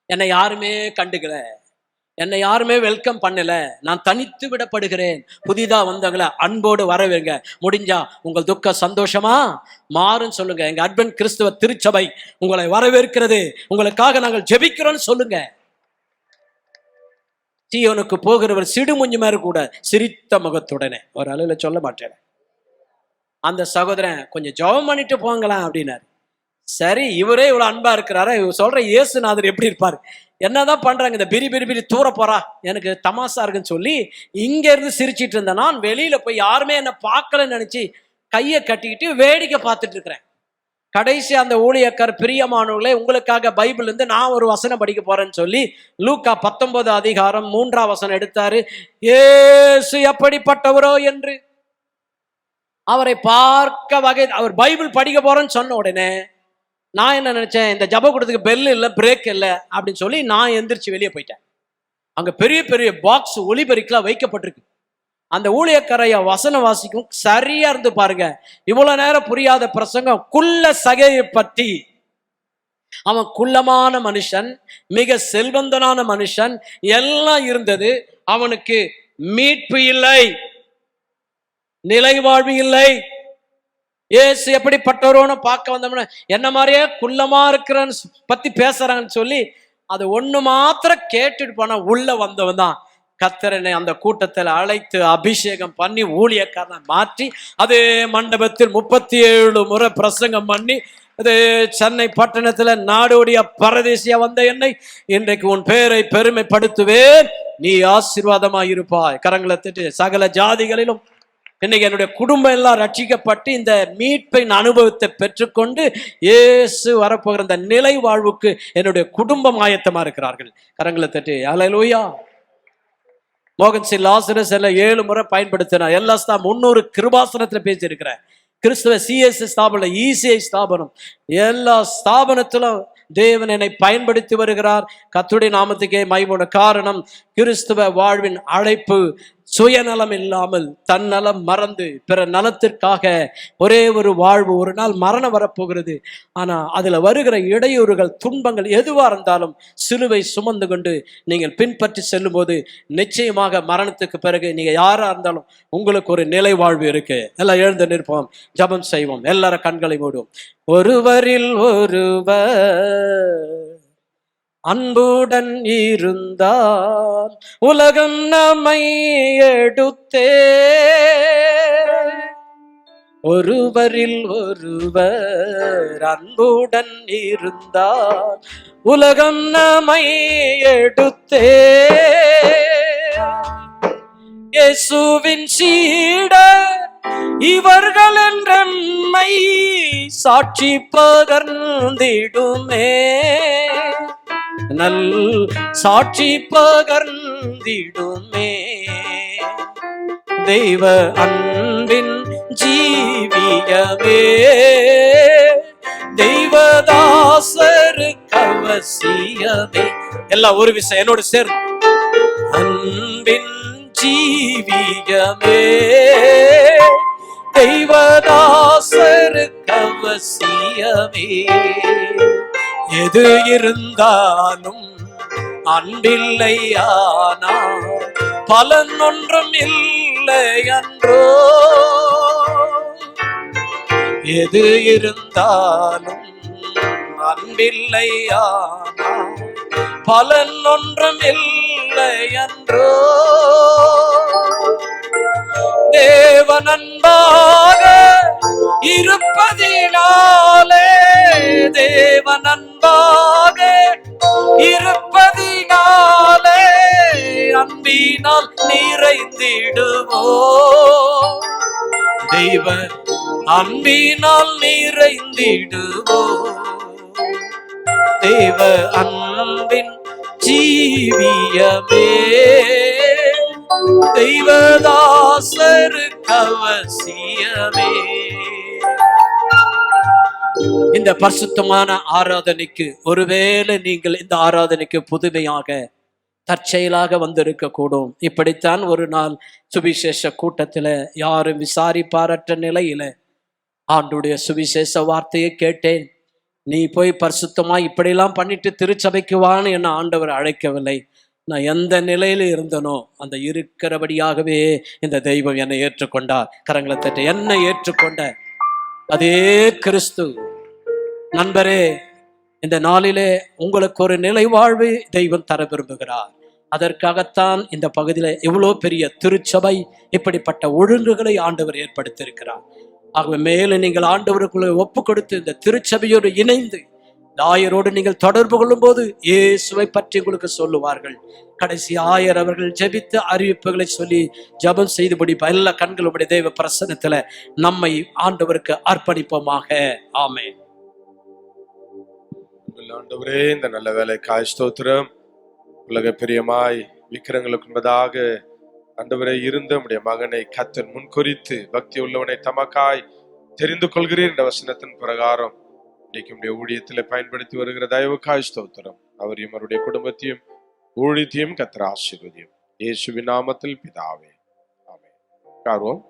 என்னை யாருமே கண்டுக்கல, என்னை யாருமே வெல்கம் பண்ணல, நான் தனித்து விடப்படுகிறேன், புதிதா வந்தவங்கள அன்போடு வரவேங்க, முடிஞ்சா உங்கள் துக்க சந்தோஷமா மாறுன்னு சொல்லுங்க, எங்க அட்வென்ட் கிறிஸ்துவ திருச்சபை உங்களை வரவேற்கிறது, உங்களுக்காக நாங்கள் ஜெபிக்கிறோம்னு சொல்லுங்க. சீயோனுக்கு போகிறவர் சிடுமுஞ்சி மாதிரி கூட சிரித்த முகத்துடனே, ஒரு அளவுல சொல்ல மாட்டேன். அந்த சகோதரன் கொஞ்சம் ஜெபம் பண்ணிட்டு போங்களாம் அப்படின்னாரு. சரி, இவரே இவ்வளவு அன்பா இருக்கிறாரா, இவர் சொல்ற இயேசுநாதர் எப்படி இருப்பாரு, என்னதான் பண்றாங்க, இந்த பிரி பிரி பிரி தூர போறா, எனக்கு தமாசா இருக்குன்னு சொல்லி இங்க இருந்து சிரிச்சிட்டு இருந்தேன். நான் வெளியில போய் யாருமே என்ன பார்க்கலன்னு நினைச்சு கையை கட்டிக்கிட்டு வேடிக்கை பார்த்துட்டு இருக்கிறேன். கடைசி அந்த ஊழியக்கார், பிரியமானவர்களே உங்களுக்காக பைபிள் இருந்து நான் ஒரு வசனம் படிக்க போறேன்னு சொல்லி லூக்கா 19 அதிகாரம் 3ஆம் வசனம் எடுத்தாரு. இயேசு எப்படிப்பட்டவரோ என்று அவரை பார்க்க வகை, அவர் பைபிள் படிக்க போறேன்னு சொன்ன உடனே நான் என்ன நினைச்சேன், இந்த ஜப கூட்டத்துக்கு பெல் இல்லை, பிரேக் இல்லை அப்படின்னு சொல்லி நான் எந்திரிச்சு வெளியே போயிட்டேன். அங்க பெரிய பெரிய பாக்ஸ் ஒலிபெருக்கெல்லாம் வைக்கப்பட்டிருக்கு. அந்த ஊழியக்காரைய வசனம் வாசிக்கும் சரியா இருந்து பாருங்க. இவ்வளவு நேரம் புரியாத பிரசங்கம் குள்ள சகையை பத்தி. அவன் குள்ளமான மனுஷன், மிக செல்வந்தனான மனுஷன், எல்லாம் இருந்தது. அவனுக்கு மீட்பு இல்லை, நிலை வாழ்வு இல்லை. ஏசு எப்படிப்பட்டவரோன்னு பார்க்க வந்தோம்னா என்ன மாதிரியே குள்ளமா இருக்கிறன்னு பத்தி பேசுறாங்கன்னு சொல்லி அது ஒண்ணு மாத்திரம் கேட்டுட்டு போனா உள்ள வந்தவன் தான் கர்த்தரனை அந்த கூட்டத்தில் அழைத்து அபிஷேகம் பண்ணி ஊழியக்காரனை மாற்றி அதே மண்டபத்தில் 37 முறை பிரசங்கம் பண்ணி அது சென்னை பட்டணத்துல நாடோடிய பரதேசியா வந்த என்னை இன்றைக்கு உன் பேரை பெருமைப்படுத்துவேன், நீ ஆசீர்வாதமாய் இருப்பாய். கரங்களை தட்டி சகல ஜாதிகளிலும் இன்னைக்கு என்னுடைய குடும்பம் எல்லாம் ரட்சிக்கப்பட்டு இந்த மீட்பின் அனுபவத்தை பெற்றுக்கொண்டு இயேசு வரப்போகிற இந்த நிலை வாழ்வுக்கு என்னுடைய குடும்பம் ஆயத்தமா இருக்கிறார்கள். கரங்களை தட்டி அல்லேலூயா. மோகன் சி லாசரஸ் எல்லாம் 7 முறை பயன்படுத்தினார். எல்லா 300 கிருபாசனத்துல பேசியிருக்கிறேன். கிறிஸ்துவ சிஎஸ்ஐ ஸ்தாபனம், இசிஐ ஸ்தாபனம், எல்லா ஸ்தாபனத்திலும் தேவன் என்னை பயன்படுத்தி வருகிறார். கர்த்தருடைய நாமத்துக்கே மகிமை. காரணம், கிறிஸ்துவ வாழ்வின் அழைப்பு சுயநலம் இல்லாமல் தன்னலம் மறந்து பிற நலத்திற்காக ஒரே ஒரு வாழ்வு. ஒரு நாள் மரணம் வரப்போகிறது. ஆனா அதுல வருகிற இடையூறுகள், துன்பங்கள் எதுவா இருந்தாலும் சிலுவை சுமந்து கொண்டு நீங்கள் பின்பற்றி செல்லும் போது நிச்சயமாக மரணத்துக்கு பிறகு நீங்க யாரா இருந்தாலும் உங்களுக்கு ஒரு நிலை வாழ்வு இருக்கு. எல்லாம் எழுந்து நிற்போம், ஜபம் செய்வோம், எல்லாரும் கண்களை மூடுவோம். ஒருவரில் ஒருவர் அன்புடன் இருந்தால் உலகம் நம்மை எடுத்தே. ஒருவரில் ஒருவர் அன்புடன் இருந்தால் உலகம் நம்மை எடுத்தே. இயேசுவின் சீடர் இவர்கள் என்றெம்மை சாட்சி பகர்ந்திடுமே, நல் சாட்சி பகர்ந்திடுமே. தெய்வ அன்பின் ஜீவியமே, தெய்வதாசருக்கு அவசியமே. எல்லாம் ஒரு விஷயம் என்னோடு சேர்ந்து. அன்பின் ஜீவியமே, தெய்வதாசருக்கு அவசியமே. எது இருந்தாலும் அன்பில்லையானா பலன் ஒன்றும் இல்லை அன்றோ. எது இருந்தாலும் அன்பில்லையானா பலன் ஒன்றும் இல்லை அன்றோ. தேவன் அன்பாக இருப்பதினாலே, தேவன் அன்பாக இருப்பதினாலே அன்பினால் நிறைந்திடுவோ. தெய்வ அன்பினால் நிறைந்திடுவோ. தேவ அன்பின் ஜீவியமே, தெய்வதாசருக்கு அவசியமே. இந்த பரிசுத்தமான ஆராதனைக்கு ஒருவேளை நீங்கள் இந்த ஆராதனைக்கு புதுமையாக தற்செயலாக வந்திருக்க கூடும். இப்படித்தான் ஒரு நாள் சுவிசேஷ கூட்டத்துல யாரும் விசாரிப்பாரற்ற நிலையில ஆண்டுடைய சுவிசேஷ வார்த்தையை கேட்டேன். நீ போய் பரிசுத்தமா இப்படியெல்லாம் பண்ணிட்டு திருச்சபைக்கு வான்னு என்ன ஆண்டவர் அழைக்கவில்லை. நான் எந்த நிலையில இருந்தனோ அந்த இருக்கிறபடியாகவே இந்த தெய்வம் என்னை ஏற்றுக்கொண்டார். கரங்களை தட்டி என்னை ஏற்றுக்கொண்ட அதே கிறிஸ்து. நண்பரே, இந்த நாளிலே உங்களுக்கு ஒரு நிலை வாழ்வு தெய்வம் தர விரும்புகிறார். அதற்காகத்தான் இந்த பகுதியில இவ்வளோ பெரிய திருச்சபை, இப்படிப்பட்ட ஒழுங்குகளை ஆண்டவர் ஏற்படுத்தியிருக்கிறார். ஆகவே மேலும் நீங்கள் ஆண்டவருக்குள்ள ஒப்பு கொடுத்து இந்த திருச்சபையோடு இணைந்து ஆயரோடு நீங்கள் தொடர்பு கொள்ளும் போது இயேசுவை பற்றி உங்களுக்கு சொல்லுவார்கள். கடைசி ஆயர் அவர்கள் ஜெபித்து அறிவிப்புகளை சொல்லி ஜெபம் செய்து முடிப்ப எல்லா கண்களுடைய தெய்வ பிரசன்னத்துல நம்மை ஆண்டவருக்கு அர்ப்பணிப்போமாக. ஆமென். ஆண்டவரே, இந்த நல்ல வேலைக்காய் ஸ்தோத்திரம். உலக பிரியமாய் விக்கிரங்களுக்கு முன்பதாக ஆண்டவரே இருந்த நம்முடைய மகனை கர்த்தர் முன்குறித்து பக்தி உள்ளவனை தமக்காய் தெரிந்து கொள்கிறீர் என்ற வசனத்தின் பிரகாரம் இன்னைக்கு உடைய ஊழியத்தில் பயன்படுத்தி வருகிற தயவுக்காய் ஸ்தோத்திரம். அவரையும் அவருடைய குடும்பத்தையும் ஊழியத்தையும் கர்த்தர் ஆசீர்வதியும். இயேசுவின் நாமத்தில் பிதாவே, ஆமென். உட்காருவோம்.